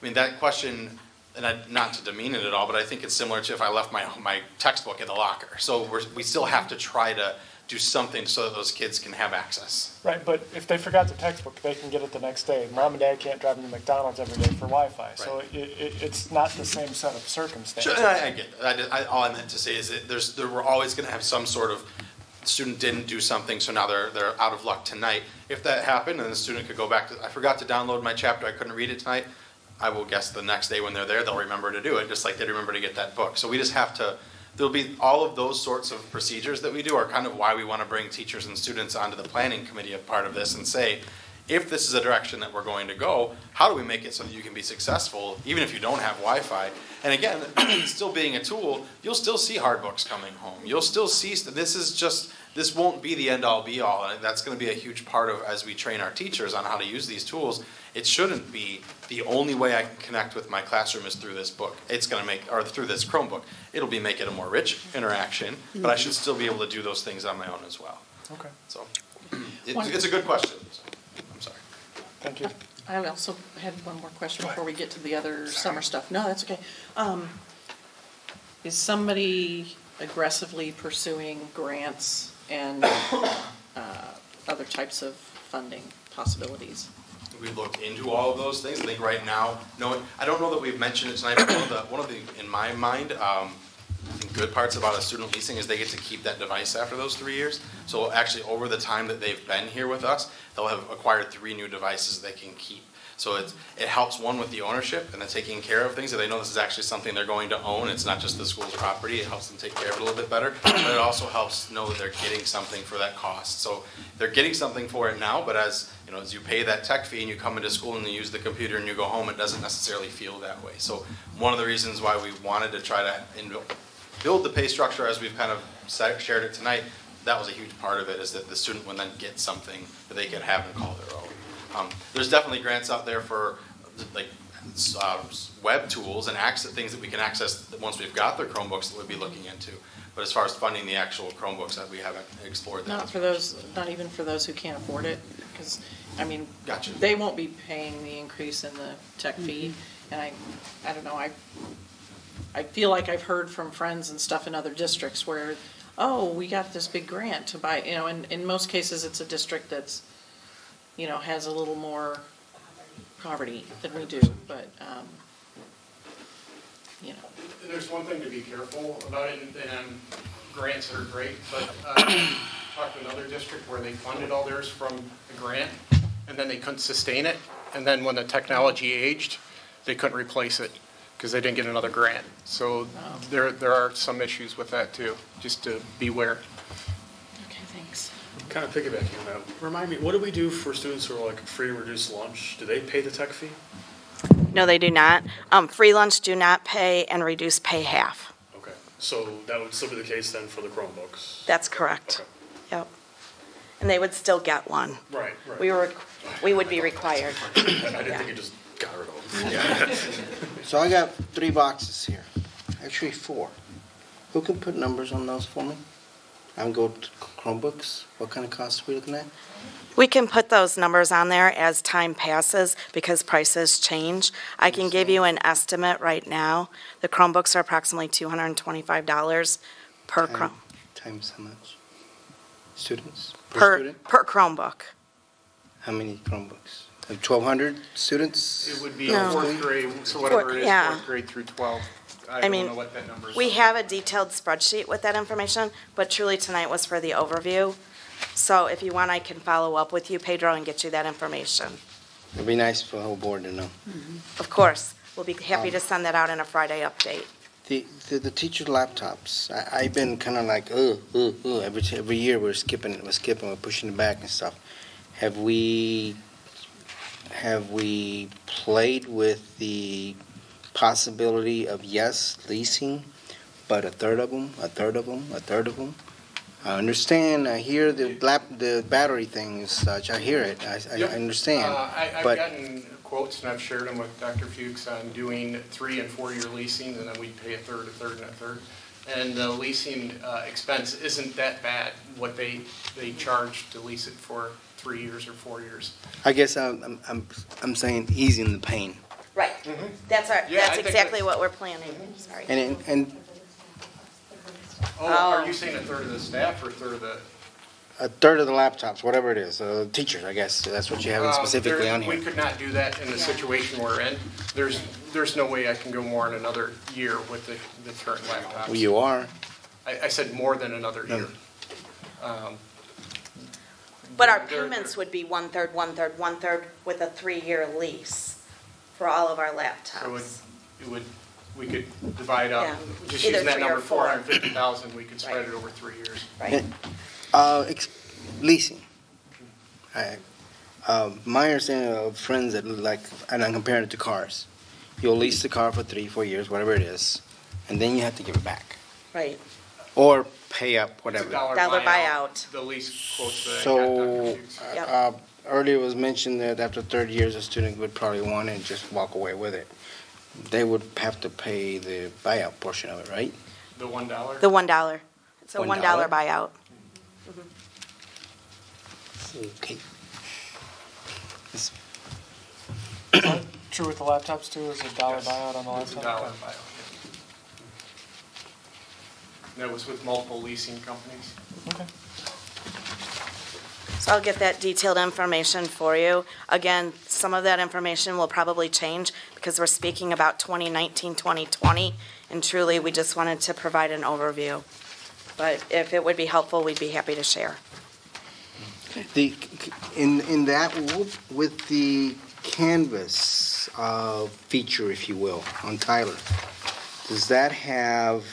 mean, that question, and not to demean it at all, but I think it's similar to if I left my textbook in the locker. So we still have to try to do something so that those kids can have access. Right, but if they forgot the textbook, they can get it the next day. Mom and Dad can't drive them to McDonald's every day for Wi-Fi, right. So it's not the same set of circumstances. Sure, I get that. All I meant to say is that we're always going to have some sort of student didn't do something, so now they're out of luck tonight. If that happened, and the student could go back to, I forgot to download my chapter, I couldn't read it tonight, I will guess the next day when they're there, they'll remember to do it, just like they remember to get that book. So we just have to. There'll be all of those sorts of procedures that we do are kind of why we want to bring teachers and students onto the planning committee of part of this and say, if this is a direction that we're going to go, how do we make it so that you can be successful, even if you don't have Wi-Fi? And again, still being a tool, you'll still see hard books coming home. You'll still see, this won't be the end-all be-all, and that's going to be a huge part of as we train our teachers on how to use these tools. It shouldn't be the only way I can connect with my classroom is through this book. It's going to or through this Chromebook. It'll make it a more rich interaction, but I should still be able to do those things on my own as well. Okay. So it's a good question. So, I'm sorry. Thank you. I also had one more question before we get to the other summer stuff. No, that's okay. Is somebody aggressively pursuing grants and other types of funding possibilities. We've looked into all of those things. I think right now, I don't know that we've mentioned it tonight, but one of the in my mind, I think good parts about a student leasing is they get to keep that device after those 3 years. So actually, over the time that they've been here with us, they'll have acquired 3 new devices they can keep. So it helps, one, with the ownership and the taking care of things. So they know this is actually something they're going to own. It's not just the school's property. It helps them take care of it a little bit better. But it also helps know that they're getting something for that cost. So they're getting something for it now, but as you pay that tech fee and you come into school and you use the computer and you go home, it doesn't necessarily feel that way. So one of the reasons why we wanted to try to build the pay structure as we've kind of shared it tonight, that was a huge part of it, is that the student would then get something that they could have and call their own. There's definitely grants out there for like web tools and things that we can access once we've got their Chromebooks that we'd be looking into. But as far as funding the actual Chromebooks, that we haven't explored that. Not even for those who can't afford it, because Gotcha. They won't be paying the increase in the tech fee, and I don't know. I feel like I've heard from friends and stuff in other districts where, oh, we got this big grant to buy. And in most cases, it's a district that's has a little more poverty than we do, but, There's one thing to be careful about it, and grants are great, but talked to another district where they funded all theirs from a grant, and then they couldn't sustain it, and then when the technology aged, they couldn't replace it, because they didn't get another grant. So there are some issues with that too, just to beware. Okay, thanks. Kind of piggybacking on that, remind me, what do we do for students who are like free and reduced lunch? Do they pay the tech fee? No, they do not. Free lunch do not pay, and reduced pay half. Okay, so that would still be the case then for the Chromebooks? That's correct. Okay. Yep. And they would still get one. Right. We would be required. I didn't think you just got rid of them. So I got 3 boxes here, actually 4. Who can put numbers on those for me? I'm going to Chromebooks. What kind of costs are we looking at? We can put those numbers on there as time passes because prices change. I can give you an estimate right now. The Chromebooks are approximately $225 per Chrome. Times how much? Students? Per Chromebook. How many Chromebooks? 1,200 students? It would be No. 4th grade, so whatever it is, Yeah. 4th grade through 12. I I don't mean, know what that number is. we have a detailed spreadsheet with that information, but truly tonight was for the overview. So if you want, I can follow up with you, Pedro, and get you that information. It'd be nice for the whole board to know. Of course, we'll be happy to send that out in a Friday update. The teacher laptops, I've been kind of like, every year we're skipping, we're pushing it back and stuff. Have we played with the possibility of, yes, leasing, but a third of them? I understand, I hear the battery thing and such, I hear it, I understand. I've but gotten quotes, and I've shared them with Dr. Fuchs on doing 3- and 4-year leasing, and then we pay a third, and a third. And the leasing expense isn't that bad, what they charge to lease it for 3 years or 4 years. I guess I'm saying easing the pain. Right. That's exactly what we're planning. Sorry. And are you saying a third of the staff or a third of the? a third of the laptops, whatever it is, teachers, I guess, that's what you have specifically on here. We could not do that in the situation we're in. There's no way I can go more than another year with the current laptops. Well, you are. I said more than another year. But our payments would be one-third, one-third, one-third with a 3-year lease for all of our laptops. So we could divide up, just Either using that 3 or number, 4. 450,000, we could spread it over 3 years. Right. Leasing. My understanding of friends that and I'm comparing it to cars. You'll lease the car for 3-4 years, whatever it is, and then you have to give it back. Right. Or pay up, whatever. It's a dollar buyout. The lease quotes that So, I got, Dr. Fuchs. earlier it was mentioned that after 30 years, a student would probably want it and just walk away with it. They would have to pay the buyout portion of it, right? The $1? The $1. It's a $1 $1 buyout. Okay. Is that true with the laptops too? Is it dollar buyout on the laptop? It's a dollar buyout. That was with multiple leasing companies. Okay. So I'll get that detailed information for you. Again, some of that information will probably change because we're speaking about 2019, 2020, and truly, we just wanted to provide an overview. But if it would be helpful, we'd be happy to share. In that, with the Canvas feature, if you will, on Tyler, does that have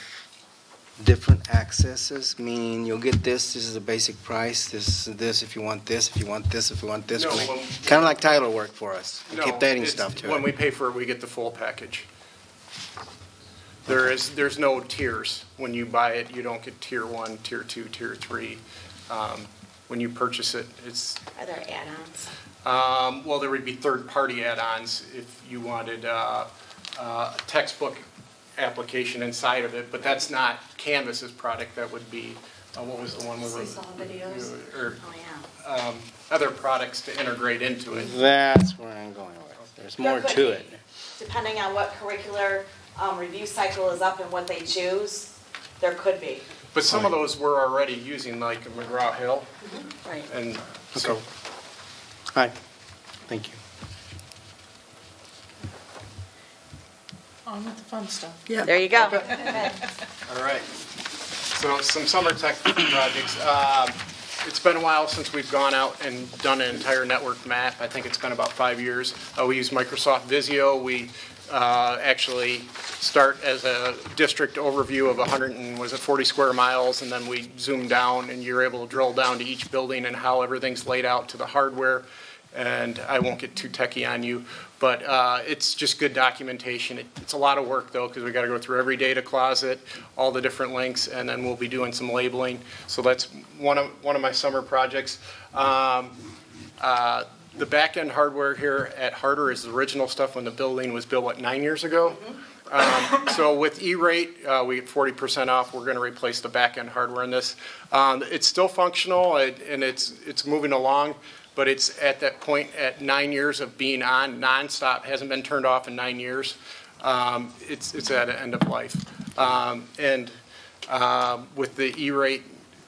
different accesses? Meaning you'll get this is a basic price, this is this if you want this, if you want this, if you want this. No, Kind of like Tyler worked for us. No, Kept adding it's- stuff to it. When we pay for it, we get the full package. There's no tiers. When you buy it, you don't get tier 1, tier 2, tier 3. When you purchase it, it's... Are there add-ons? Well, there would be third-party add-ons if you wanted a textbook application inside of it, but that's not Canvas's product. That would be, what was the one we were... videos? Or, Oh, yeah. other products to integrate into it. That's where I'm going with. There's more could to be. it. Depending on what curricular review cycle is up and what they choose, there could be. But some of those we're already using, like McGraw-Hill. Right. And so... Hi, thank you. On with the fun stuff. Yeah. There you go. All right. So some summer tech projects. It's been a while since we've gone out and done an entire network map. I think it's been about 5 years. We use Microsoft Visio. We actually start as a district overview of 40 square miles, and then we zoom down, and you're able to drill down to each building and how everything's laid out to the hardware. And I won't get too techie on you, but it's just good documentation. It's a lot of work, though, because we got to go through every data closet, all the different links, and then we'll be doing some labeling. So that's one of my summer projects. The back-end hardware here at Harder is the original stuff when the building was built, 9 years ago? So with E-rate, we get 40% off. We're going to replace the back-end hardware in this. It's still functional, and it's moving along, but it's at that point at 9 years of being on nonstop, hasn't been turned off in 9 years. It's at an end of life. And with the E-rate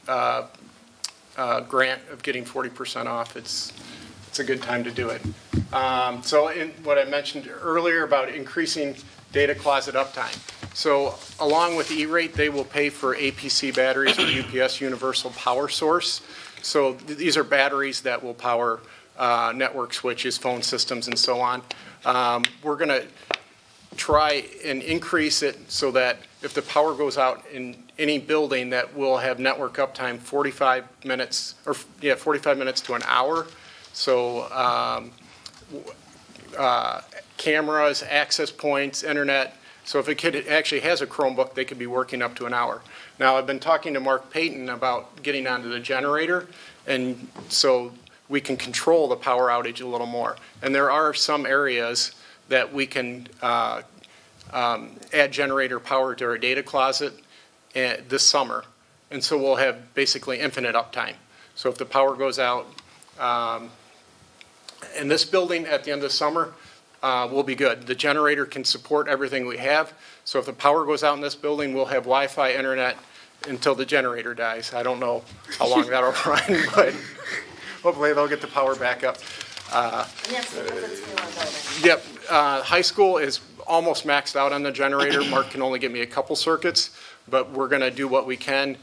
grant of getting 40% off, it's a good time to do it. So in what I mentioned earlier about increasing data closet uptime. So along with E-rate, they will pay for APC batteries or UPS Universal Power Source. So these are batteries that will power network switches, phone systems, and so on. We're going to try and increase it so that if the power goes out in any building, that we'll have network uptime 45 minutes to an hour. So cameras, access points, internet. So if a kid actually has a Chromebook, they could be working up to an hour. Now, I've been talking to Mark Payton about getting onto the generator, and so we can control the power outage a little more. And there are some areas that we can add generator power to our data closet this summer. And so we'll have basically infinite uptime. So if the power goes out, in this building at the end of the summer, we'll be good. The generator can support everything we have. So if the power goes out in this building, we'll have Wi-Fi internet until the generator dies. I don't know how long that'll run, but hopefully they'll get the power back up. Yep. High school is almost maxed out on the generator. Mark can only give me a couple circuits, but we're going to do what we can,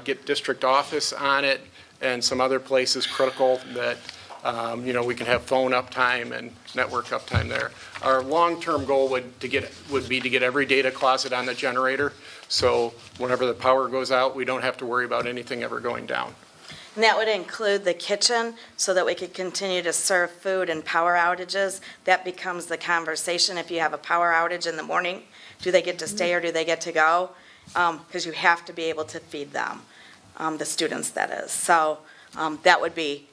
get district office on it and some other places critical that we can have phone uptime and network uptime there. Our long-term goal would be to get every data closet on the generator, so whenever the power goes out, we don't have to worry about anything ever going down. And that would include the kitchen so that we could continue to serve food and power outages. That becomes the conversation. If you have a power outage in the morning, do they get to stay or do they get to go? Because you have to be able to feed them, the students that is. So that would be,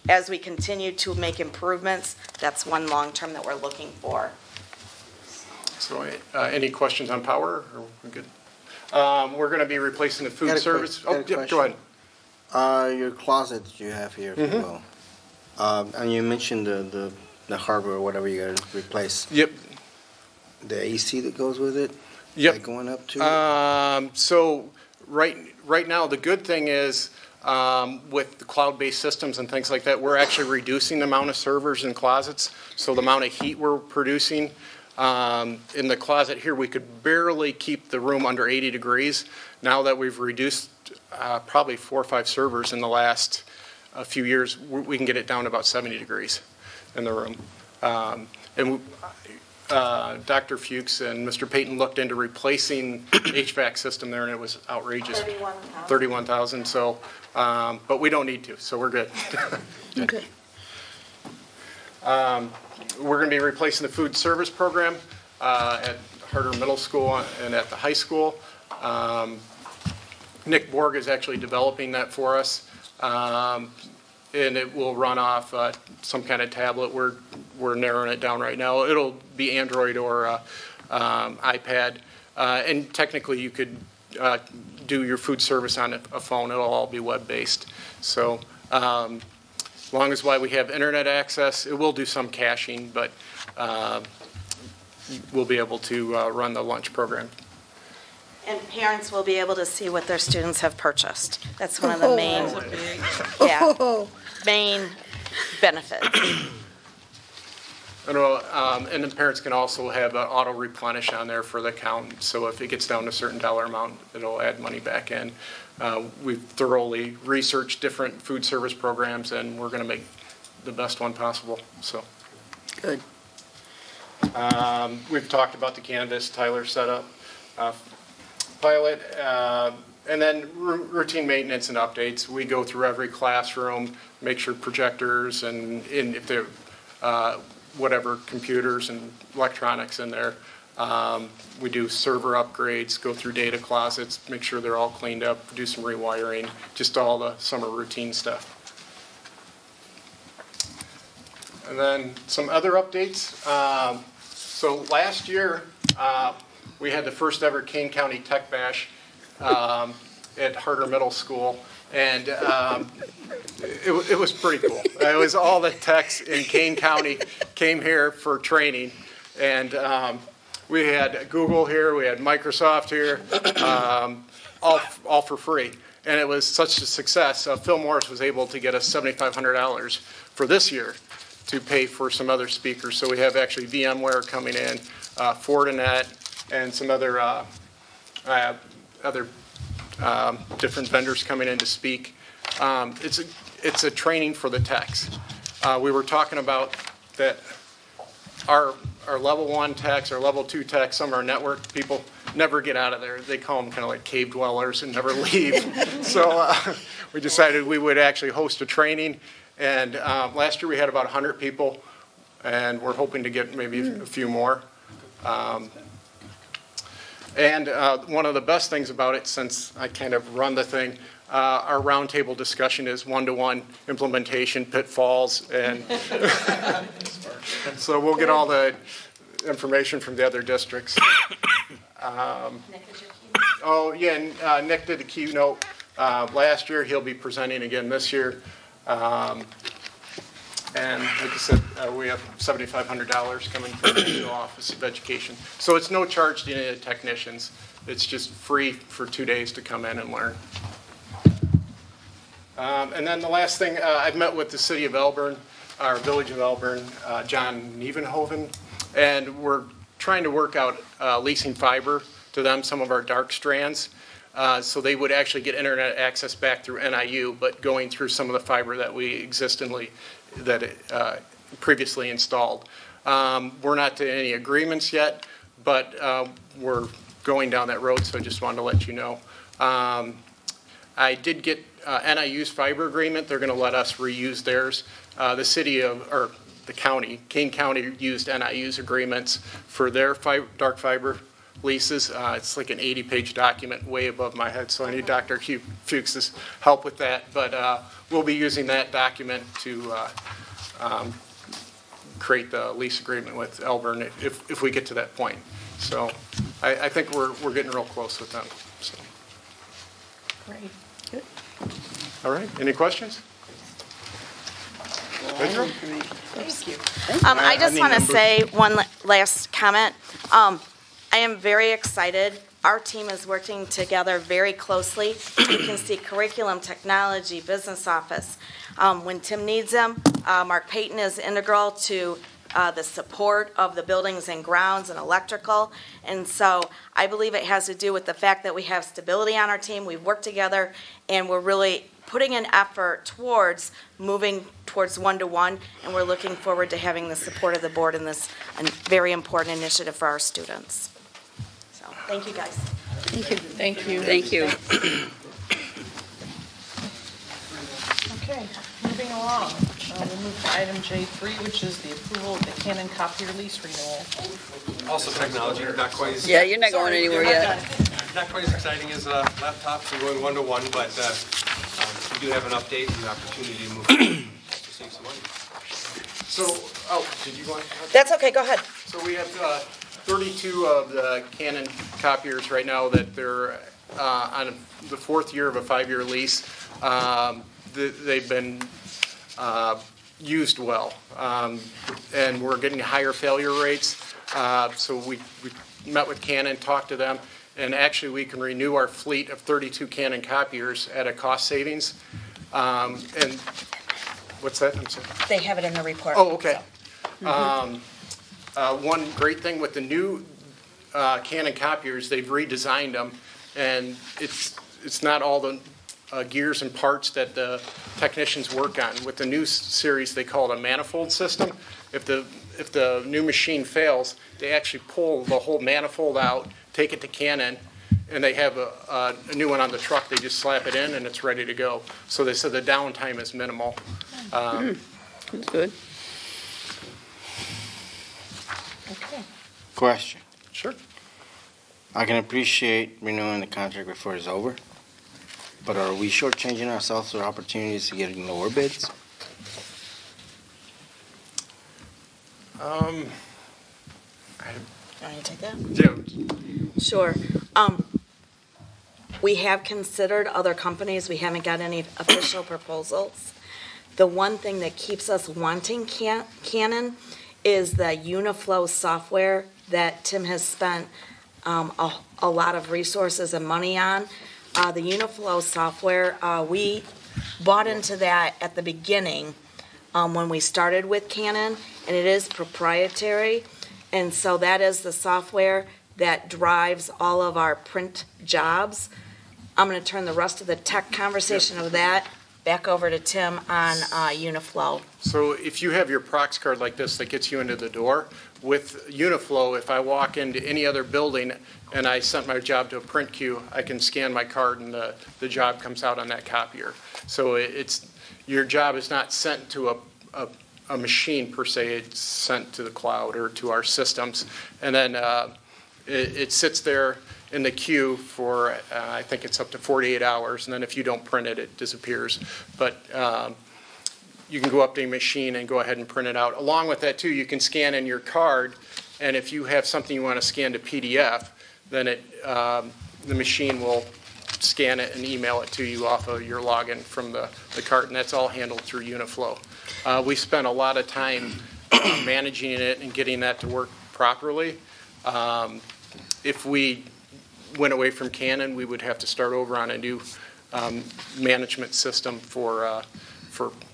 as we continue to make improvements, that's one long-term that we're looking for. So any questions on power? Or we're good? We're going to be replacing the food service. Oh, yep, go ahead. Your closets you have here, if you will. And you mentioned the hardware or whatever you got to replace. Yep. The AC that goes with it? Yep. Is that going up too? So right now, the good thing is with the cloud-based systems and things like that, we're actually reducing the amount of servers in closets. So the amount of heat we're producing in the closet here, we could barely keep the room under 80 degrees. Now that we've reduced probably 4 or 5 servers in the last few years, we can get it down to about 70 degrees in the room. Dr. Fuchs and Mr. Payton looked into replacing HVAC system there, and it was outrageous. 31,000. So, but we don't need to, so we're good. Okay. We're going to be replacing the food service program at Harder Middle School and at the high school. Nick Borg is actually developing that for us. And it will run off some kind of tablet. We're narrowing it down right now. It'll be Android or iPad. And technically you could do your food service on a phone. It'll all be web-based. So as long as we have internet access, it will do some caching, but we'll be able to run the lunch program. And parents will be able to see what their students have purchased. That's one of the main benefits. And the parents can also have auto replenish on there for the account. So if it gets down to a certain dollar amount, it'll add money back in. We've thoroughly researched different food service programs, and we're going to make the best one possible. So good. We've talked about the Canvas Tyler setup. Pilot, and then routine maintenance and updates. We go through every classroom, make sure projectors and if they're whatever computers and electronics in there. We do server upgrades, go through data closets, make sure they're all cleaned up, do some rewiring, just all the summer routine stuff. And then some other updates. So last year, we had the first ever Kane County Tech Bash at Harder Middle School, and it was pretty cool. It was all the techs in Kane County came here for training, and we had Google here, we had Microsoft here, all for free. And it was such a success. Phil Morris was able to get us $7,500 for this year to pay for some other speakers. So we have actually VMware coming in, Fortinet, and some other different vendors coming in to speak. It's a training for the techs. We were talking about that our level 1 techs, our level 2 techs, some of our network people never get out of there. They call them kind of like cave dwellers and never leave. So we decided we would actually host a training. And last year we had about 100 people, and we're hoping to get maybe a few more. And one of the best things about it, since I kind of run the thing, our roundtable discussion is one-to-one implementation, pitfalls, and so we'll get all the information from the other districts. Oh, yeah, and Nick did the keynote last year. He'll be presenting again this year. And like I said, we have $7,500 coming from the Office of Education. So it's no charge to any of the technicians. It's just free for 2 days to come in and learn. And then the last thing, I've met with the city of Elburn, our village of Elburn, John Nievenhoven, and we're trying to work out leasing fiber to them, some of our dark strands. So they would actually get internet access back through NIU, but going through some of the fiber that we previously installed. We're not to any agreements yet, but we're going down that road, so I just wanted to let you know. I did get NIU's fiber agreement. They're going to let us reuse theirs. The city or the county, Kane County, used NIU's agreements for their dark fiber leases. It's like an 80-page document way above my head, so I need Dr. Fuchs' help with that. But we'll be using that document to create the lease agreement with Elburn if we get to that point. So I think we're getting real close with them. So. Great. Good. All right. Any questions? Thank you. I just want to say one last comment. I am very excited our team is working together very closely. You can see curriculum, technology, business office. When Tim needs them, Mark Payton is integral to the support of the buildings and grounds and electrical. And so I believe it has to do with the fact that we have stability on our team. We've worked together, and we're really putting an effort towards moving towards one-to-one, and we're looking forward to having the support of the board in this very important initiative for our students. So, thank you, guys. Thank you. Thank you. Thank you. Okay, moving along. We'll move to item J3, which is the approval of the Canon copier lease renewal. Also technology, not quite as... Yeah, you're not going anywhere yet. Not quite as exciting as laptops and going one-to-one, but we do have an update and an opportunity to move to save some money. So, did you want to? That's okay, go ahead. So we have 32 of the Canon copiers right now that they're on the fourth year of a 5-year lease. They've been used well, and we're getting higher failure rates. So we met with Canon, talked to them, and actually we can renew our fleet of 32 Canon copiers at a cost savings. And what's that? I'm sorry. They have it in the report. Oh, okay. So. One great thing with the new Canon copiers, they've redesigned them, and it's not all the gears and parts that the technicians work on. With the new series, they call it a manifold system. If the new machine fails, they actually pull the whole manifold out, take it to Canon, and they have a new one on the truck. They just slap it in, and it's ready to go. So they said the downtime is minimal. That's good. Okay. Question. Sure. I can appreciate renewing the contract before it's over, but are we shortchanging ourselves for opportunities to get lower bids? Want to take that? Yeah. Sure. We have considered other companies. We haven't got any official proposals. The one thing that keeps us wanting Canon is the Uniflow software that Tim has spent a lot of resources and money on. The Uniflow software, we bought into that at the beginning when we started with Canon, and it is proprietary. And so that is the software that drives all of our print jobs. I'm going to turn the rest of the tech conversation of that back over to Tim on Uniflow. So if you have your Prox card like this that gets you into the door, with Uniflow, if I walk into any other building and I sent my job to a print queue, I can scan my card and the job comes out on that copier. So your job is not sent to a machine per se, it's sent to the cloud or to our systems. And then it sits there in the queue for, I think it's up to 48 hours, and then if you don't print it, it disappears. But you can go up to a machine and go ahead and print it out. Along with that, too, you can scan in your card, and if you have something you want to scan to PDF, then the machine will scan it and email it to you off of your login from the card, and that's all handled through Uniflow. We spent a lot of time managing it and getting that to work properly. If we went away from Canon, we would have to start over on a new management system for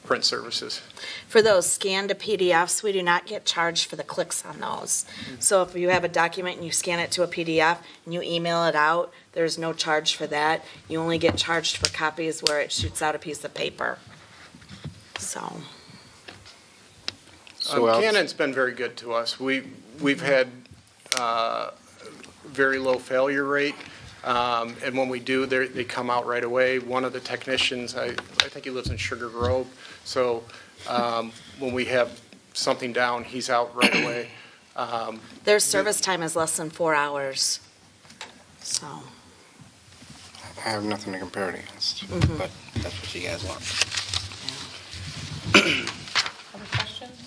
print services. For those scan to PDFs, we do not get charged for the clicks on those. So if you have a document and you scan it to a PDF and you email it out, there's no charge for that. You only get charged for copies where it shoots out a piece of paper. So. Canon's been very good to us. We've had very low failure rate, and when we do, they come out right away. One of the technicians, I think he lives in Sugar Grove, so when we have something down, he's out right away. Their service time is less than 4 hours, so. I have nothing to compare it against, but that's what you guys want. Other questions?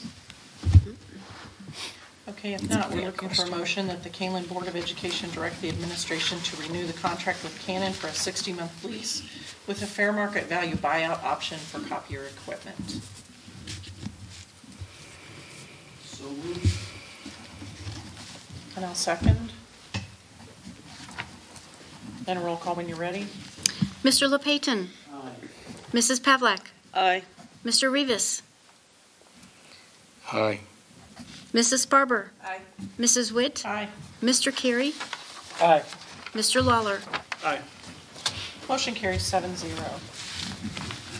Okay, if not, we're looking for a motion that the Kaneland Board of Education direct the administration to renew the contract with Canon for a 60-month lease with a fair market value buyout option for copier equipment. So moved. And I'll second. And a roll call when you're ready. Mr. LePayton. Mrs. Pavlak. Aye. Mr. Rivas. Aye. Mrs. Barber. Aye. Mrs. Witt. Aye. Mr. Carey. Aye. Mr. Lawler. Aye. Motion carries 7-0.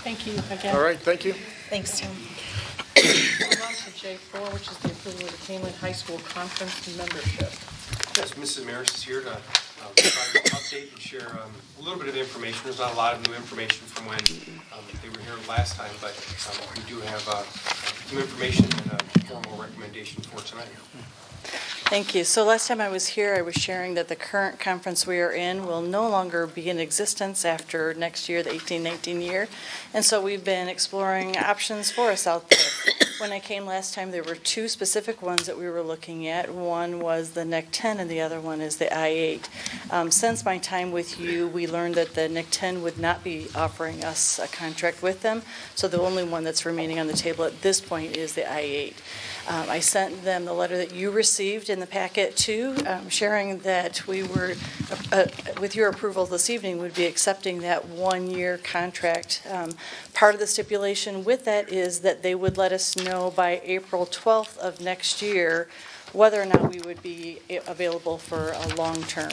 Thank you again. All right, thank you. Thanks, Tim. Move on to J4, which is the approval of the Kaneland High School Conference membership. Yes, Mrs. Maris is here to provide an update and share a little bit of information. There's not a lot of new information from when they were here last time, but we do have some information and a formal recommendation for tonight. Thank you. So last time I was here, I was sharing that the current conference we are in will no longer be in existence after next year, the 18-19 year. And so we've been exploring options for us out there. When I came last time, there were two specific ones that we were looking at. One was the NEC 10 and the other one is the I-8. Since my time with you, we learned that the NEC 10 would not be offering us a contract with them. So the only one that's remaining on the table at this point is the I-8. I sent them the letter that you received in the packet too, sharing that we were, with your approval this evening, would be accepting that one-year contract. Part of the stipulation with that is that they would let us know by April 12th of next year whether or not we would be available for a long term.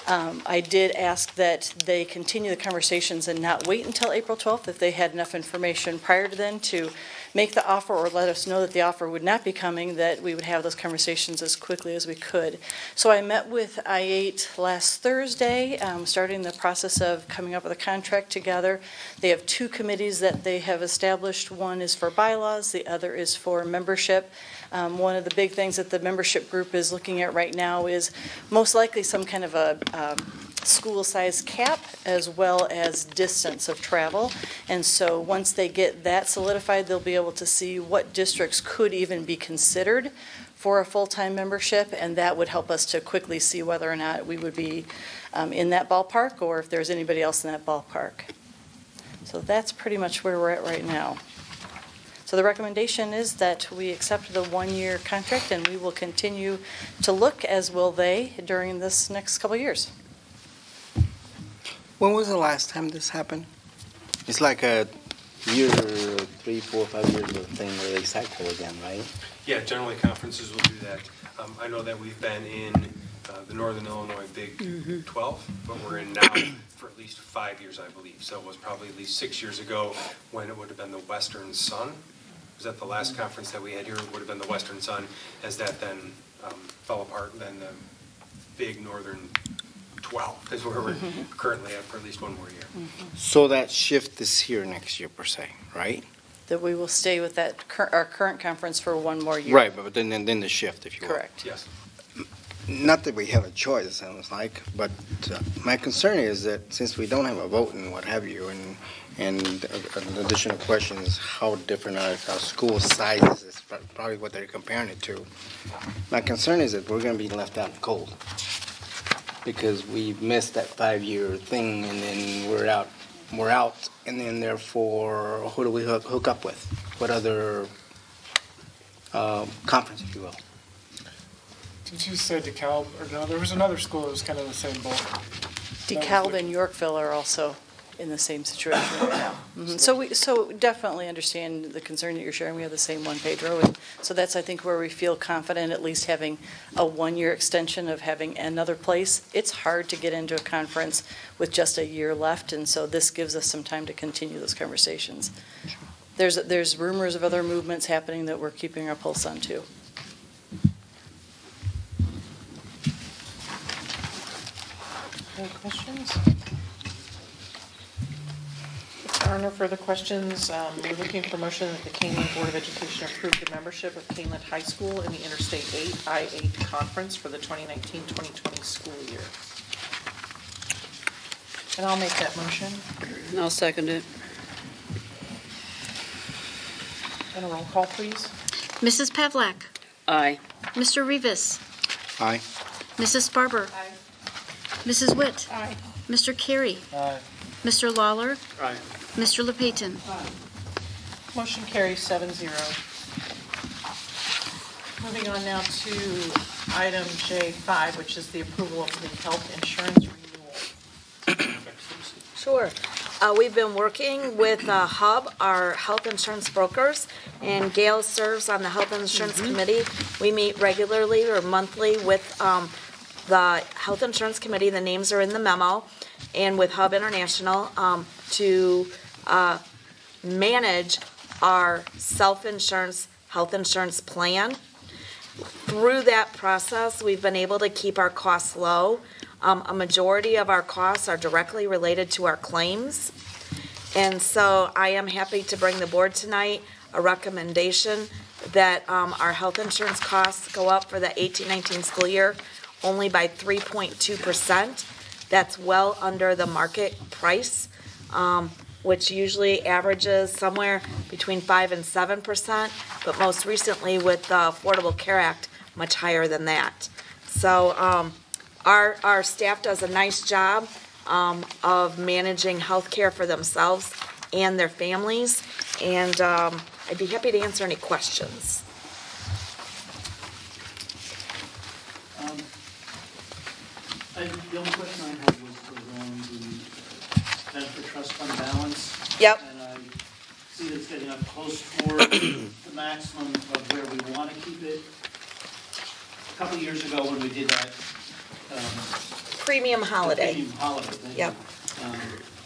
I did ask that they continue the conversations and not wait until April 12th if they had enough information prior to then to make the offer or let us know that the offer would not be coming, that we would have those conversations as quickly as we could. So I met with I-8 last Thursday, starting the process of coming up with a contract together. They have two committees that they have established. One is for bylaws, the other is for membership. One of the big things that the membership group is looking at right now is most likely some kind of a school size cap as well as distance of travel. And so once they get that solidified, they'll be able to see what districts could even be considered for a full-time membership, and that would help us to quickly see whether or not we would be in that ballpark or if there's anybody else in that ballpark. So that's pretty much where we're at right now. So the recommendation is that we accept the one-year contract, and we will continue to look, as will they, during this next couple of years. When was the last time this happened? It's like a year, 3, 4, 5 years of thing where they cycle again, right? Yeah, generally conferences will do that. I know that we've been in the Northern Illinois Big 12, but we're in now for at least 5 years, I believe. So it was probably at least 6 years ago when it would have been the Western Sun. Was that the last conference that we had here? It would have been the Western Sun, as that then fell apart, and then the Big Northern 12 is where we're currently at for at least one more year. So that shift is here next year, per se, right? That we will stay with that our current conference for one more year. Right, but then the shift, if you will. Correct. Yes. Not that we have a choice, it sounds like, but my concern is that since we don't have a vote and what have you, and an additional question is how different our school sizes is probably what they're comparing it to. My concern is that we're going to be left out in the cold because we missed that 5-year thing, and then we're out, and then therefore, who do we hook up with? What other conference, if you will? Did you say DeKalb, or no, there was another school that was kind of in the same boat. DeKalb and Yorkville are also in the same situation right now. So definitely understand the concern that you're sharing. We have the same one, Pedro, and so that's, I think, where we feel confident at least having a one-year extension of having another place. It's hard to get into a conference with just a year left, and so this gives us some time to continue those conversations. There's rumors of other movements happening that we're keeping our pulse on too. Any questions? If there are no further questions, we're looking for motion that the Kaneland Board of Education approve the membership of Kaneland High School in the Interstate 8 I-8 Conference for the 2019-2020 school year. And I'll make that motion. I'll second it. And a roll call, please. Mrs. Pavlak. Aye. Mr. Rivas. Aye. Mrs. Barber. Aye. Mrs. Witt. Aye. Mr. Carey. Aye. Mr. Lawler. Aye. Mr. LePayton. Motion carries 7-0. Moving on now to item J5, which is the approval of the health insurance renewal. Sure. We've been working with Hub, our health insurance brokers, and Gail serves on the Health Insurance Committee. We meet regularly or monthly with the Health Insurance Committee, the names are in the memo, and with Hub International to manage our self-insurance health insurance plan. Through that process, we've been able to keep our costs low. A majority of our costs are directly related to our claims. And so I am happy to bring the board tonight a recommendation that our health insurance costs go up for the 18-19 school year only by 3.2%. That's well under the market price, which usually averages somewhere between 5 and 7%, but most recently with the Affordable Care Act, much higher than that. So our staff does a nice job of managing health care for themselves and their families, and I'd be happy to answer any questions. The only question I had was on the benefit trust fund balance. Yep. And I see that it's getting up close toward the maximum of where we want to keep it. A couple of years ago when we did that. Premium holiday. Premium holiday thing. Yep.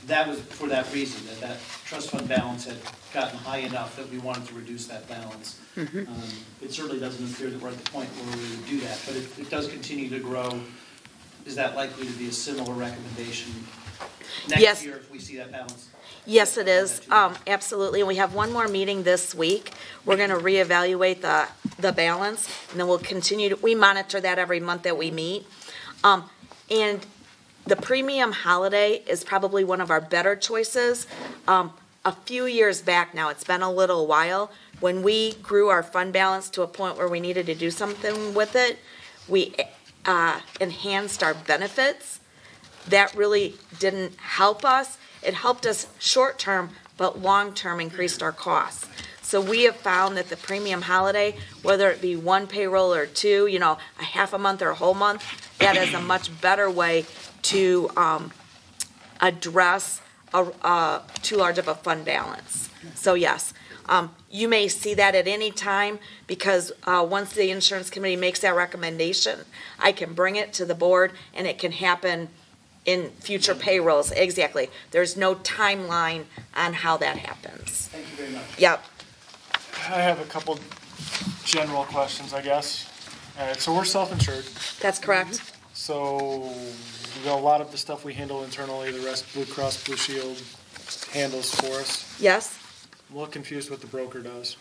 That was for that reason, that trust fund balance had gotten high enough that we wanted to reduce that balance. It certainly doesn't appear that we're at the point where we would do that, but it does continue to grow. Is that likely to be a similar recommendation next year if we see that balance? Yes, it is. Absolutely. And we have one more meeting this week. We're going to reevaluate the balance, and then we'll continue to, we monitor that every month that we meet. And the premium holiday is probably one of our better choices. A few years back now, it's been a little while, when we grew our fund balance to a point where we needed to do something with it, we enhanced our benefits. That really didn't help us. It helped us short-term, but long-term increased our costs. So we have found that the premium holiday, whether it be one payroll or two, a half a month or a whole month, that is a much better way to address too large of a fund balance. So yes, you may see that at any time, because once the insurance committee makes that recommendation, I can bring it to the board and it can happen in future payrolls. Exactly. There's no timeline on how that happens. Thank you very much. Yep. I have a couple general questions, I guess. All right, so we're self-insured. That's correct. So a lot of the stuff we handle internally, the rest Blue Cross Blue Shield handles for us. Yes. I'm a little confused what the broker does.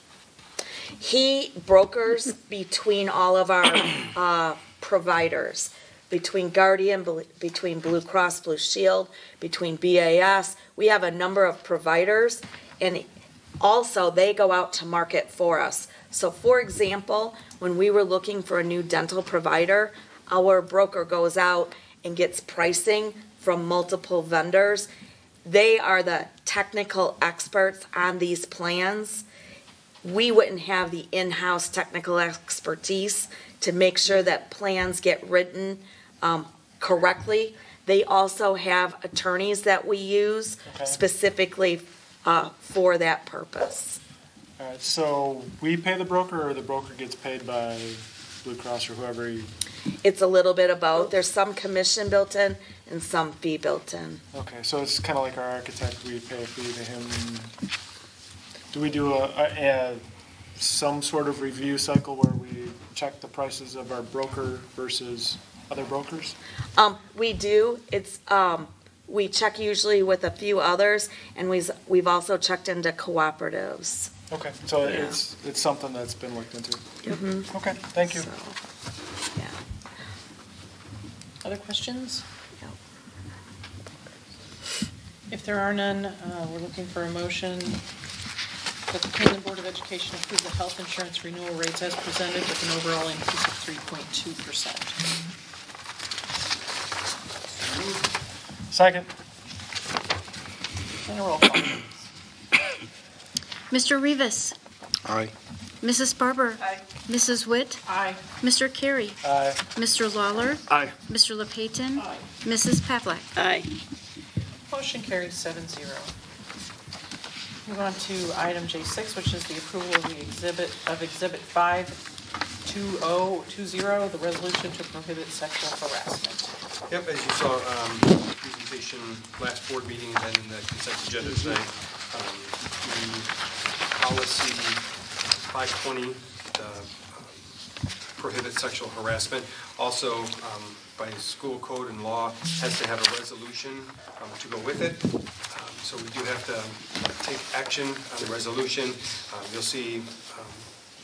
He brokers between all of our providers, between Guardian, between Blue Cross Blue Shield, between BAS. We have a number of providers, and also they go out to market for us. So for example, when we were looking for a new dental provider, our broker goes out and gets pricing from multiple vendors. They are the technical experts on these plans. We wouldn't have the in-house technical expertise to make sure that plans get written correctly. They also have attorneys that we use specifically for that purpose. All right, so we pay the broker, or the broker gets paid by Blue Cross or whoever? It's a little bit of both. There's some commission built in and some fee built in. Okay, so it's kind of like our architect. We pay a fee to him. Do we do some sort of review cycle where we check the prices of our broker versus other brokers? We do. It's we check usually with a few others, and we've also checked into cooperatives. Okay, so it's something that's been looked into. Mm-hmm. Okay, thank you. So, yeah. Other questions? No. If there are none, we're looking for a motion that the Kaneland Board of Education approve the health insurance renewal rates as presented with an overall increase of 3.2%. Second. And a roll call. Mr. Rivas. Aye. Mrs. Barber. Aye. Mrs. Witt. Aye. Mr. Carey. Aye. Mr. Lawler. Aye. Mr. LePayton. Aye. Mrs. Pavlik. Aye. Motion carries 7-0. Move on to item J6, which is the approval of the Exhibit 52020, the resolution to prohibit sexual harassment. Yep, as you saw, the presentation last board meeting and then in the consent agenda tonight, the policy 520, prohibit sexual harassment. Also, by school code and law, has to have a resolution to go with it. So we do have to take action on the resolution. You'll see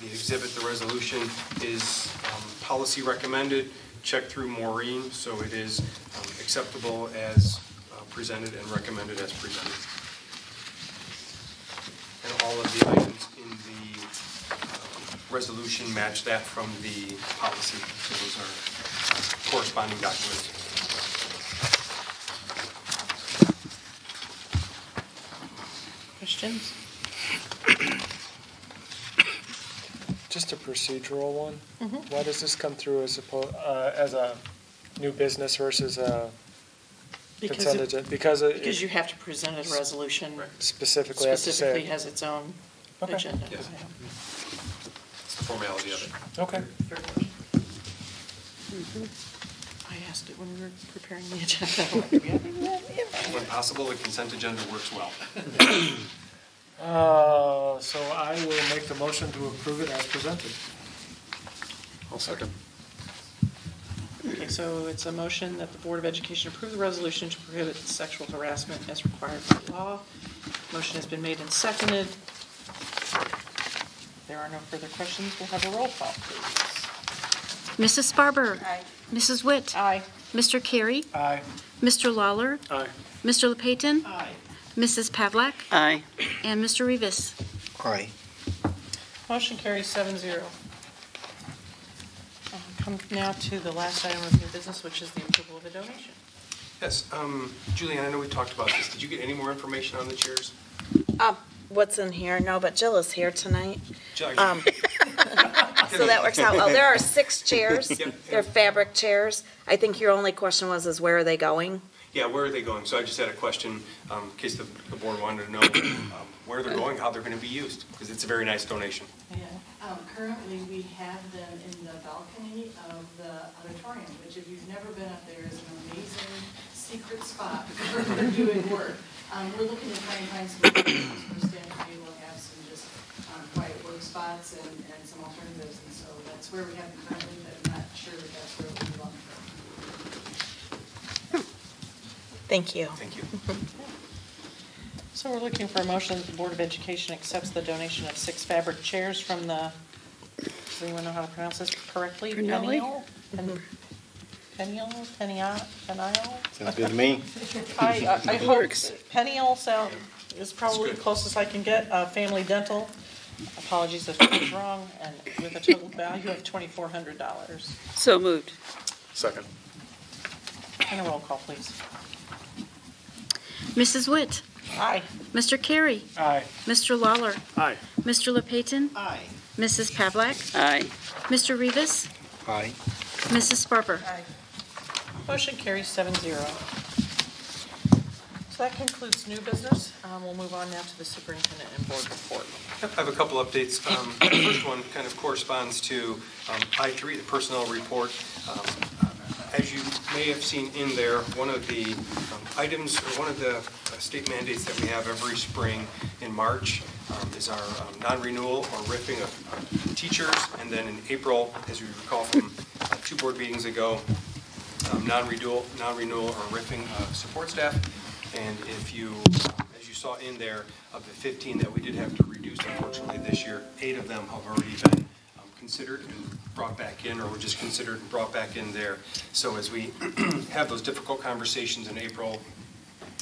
the exhibit, the resolution is policy recommended, checked through Maureen, so it is acceptable as presented and recommended as presented. And all of the items in the resolution match that from the policy. So those are corresponding documents. Questions? Just a procedural one. Why does this come through as a new business versus a consent agenda? Because you have to present a resolution. Specifically has to say it. Has its own agenda. Yes. It's the formality of it. Okay. I asked it when we were preparing the agenda. When possible, the consent agenda works well. So I will make the motion to approve it as presented. I'll second. Okay, so it's a motion that the Board of Education approve the resolution to prohibit sexual harassment as required by law. Motion has been made and seconded. If there are no further questions, we'll have a roll call, please. Mrs. Sparber. Aye. Mrs. Witt. Aye. Mr. Carey. Aye. Mr. Lawler. Aye. Mr. LePayton. Aye. Mrs. Pavlak. Aye. And Mr. Rivas. Aye. Motion carries 7-0. Come now to the last item of new business, which is the approval of a donation. Yes, Julianne, I know we talked about this. Did you get any more information on the chairs? What's in here? No, but Jill is here tonight. Jill, So that works out well. There are 6 chairs. Yep. They're fabric chairs. I think your only question was where are they going? Yeah, where are they going? So I just had a question in case the board wanted to know where they're going, how they're going to be used, because it's a very nice donation. Yeah. Currently, we have them in the balcony of the auditorium, which if you've never been up there is an amazing secret spot for doing work. We're looking to try and find some places for staff to be able to have some just quiet work spots and some alternatives, and so that's where we have them currently, but I'm not sure that that's where we belong. Thank you. Thank you. So we're looking for a motion that the Board of Education accepts the donation of 6 fabric chairs from the, does anyone know how to pronounce this correctly? Peniel? Peniel? Sounds good to me. I hope Peniel is probably the closest I can get. Family Dental, apologies if I was wrong, and with a total value of $2,400. So moved. Second. And a roll call, please. Mrs. Witt. Aye. Mr. Carey. Aye. Mr. Lawler. Aye. Mr. LePayton. Aye. Mrs. Pavlak. Aye. Mr. Rivas. Aye. Mrs. Sparber. Aye. Motion carries 7-0. So that concludes new business. We'll move on now to the superintendent and board report. I have a couple updates. The first one kind of corresponds to I3, the personnel report. As you may have seen in there, one of the items, or one of the state mandates that we have every spring in March is our non-renewal or riffing of teachers, and then in April, as you recall from 2 board meetings ago, non-renewal or riffing of support staff. And if you, as you saw in there, of the 15 that we did have to reduce, unfortunately, this year, 8 of them have already been considered and brought back in, or were just considered and brought back in there. So as we have those difficult conversations in April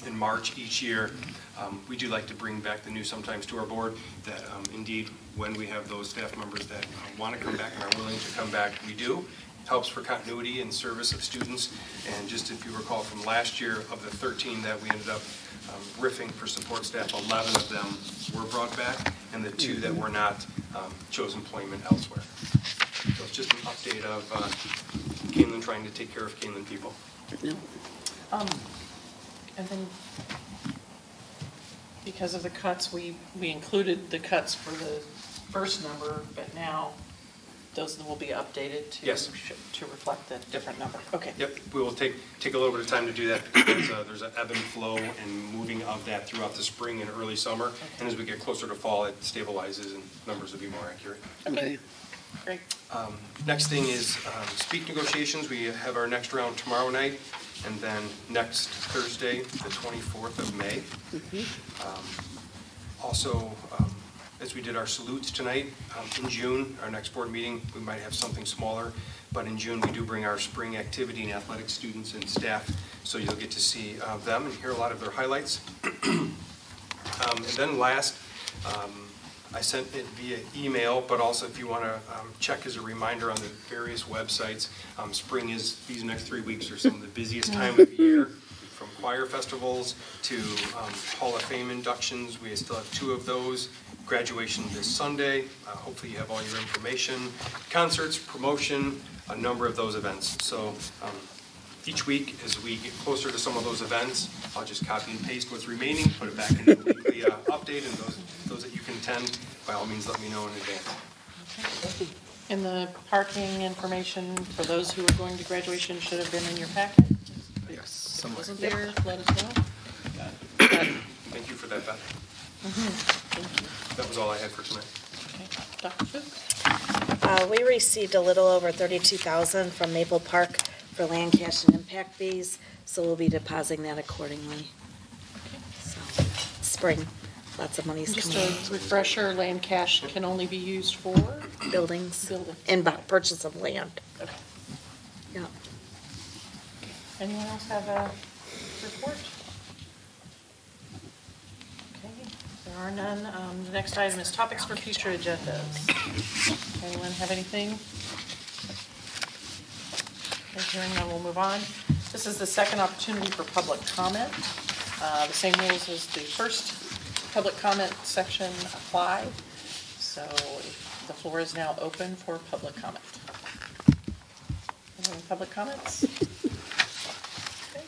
and March each year, we do like to bring back the news sometimes to our board that indeed, when we have those staff members that want to come back and are willing to come back, we do. Helps for continuity and service of students. And just if you recall from last year, of the 13 that we ended up riffing for support staff, 11 of them were brought back, and the 2 that were not chose employment elsewhere. So it's just an update of Kaneland trying to take care of Kaneland people. And then, because of the cuts, we included the cuts for the first number, but now those will be updated to Yes. to reflect the different number. Okay. Yep, we will take a little bit of time to do that because there's an ebb and flow and moving of that throughout the spring and early summer. Okay. And as we get closer to fall, it stabilizes and numbers will be more accurate. Okay. Great. Next thing is speak negotiations. We have our next round tomorrow night, and then next Thursday, the 24th of May. Also, as we did our salutes tonight, in June, our next board meeting, we might have something smaller, but in June, we do bring our spring activity and athletic students and staff, so you'll get to see them and hear a lot of their highlights. And then last, I sent it via email, but also if you want to check as a reminder on the various websites, spring is, these next 3 weeks are some of the busiest time of year, from choir festivals to Hall of Fame inductions. We still have 2 of those. Graduation this Sunday. Hopefully you have all your information. Concerts, promotion, a number of those events. So each week, as we get closer to some of those events, I'll just copy and paste what's remaining, put it back into the weekly update, and those that you can attend, by all means, let me know in advance. And the parking information for those who are going to graduation should have been in your packet? Yes, If it wasn't there, let us know. Thank you for that, Beth. Thank you. That was all I had for tonight. Okay. Dr. Fuchs? We received a little over $32,000 from Maple Park for land cash and impact fees, so we'll be depositing that accordingly. So, spring, lots of money's Just coming. a refresher, land cash can only be used for? Buildings. Buildings. And purchase of land. Okay. Yeah. Anyone else have a report? Okay, there are none. The next item is topics for future agendas. Anyone have anything? Okay, hearing none, we'll move on. This is the second opportunity for public comment. The same rules as the first public comment section apply. So the floor is now open for public comment. Any public comments? Okay.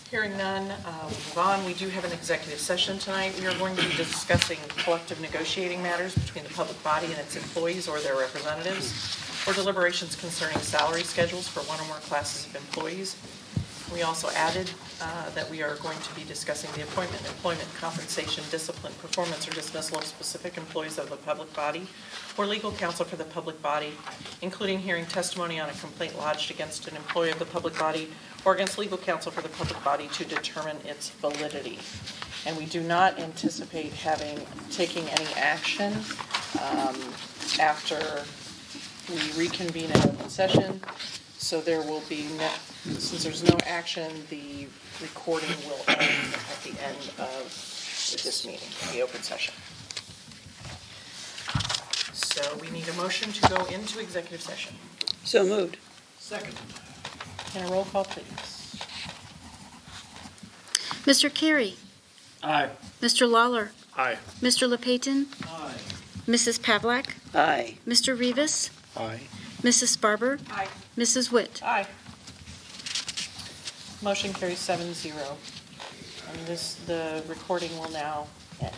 Hearing none, we'll move on. We do have an executive session tonight. We are going to be discussing collective negotiating matters between the public body and its employees or their representatives, or deliberations concerning salary schedules for one or more classes of employees. We also added that we are going to be discussing the appointment, employment, compensation, discipline, performance, or dismissal of specific employees of the public body or legal counsel for the public body, including hearing testimony on a complaint lodged against an employee of the public body or against legal counsel for the public body to determine its validity. And we do not anticipate taking any action after we reconvene in open session. So there will be, since there's no action, the recording will end at the end of this meeting, the open session. So we need a motion to go into executive session. So moved. Second. And a roll call, please. Mr. Carey? Aye. Mr. Lawler? Aye. Mr. LePayton? Aye. Mrs. Pavlak? Aye. Mr. Rivas? Aye. Mrs. Sparber? Aye. Mrs. Witt? Aye. Motion carries 7-0. And the recording will now end.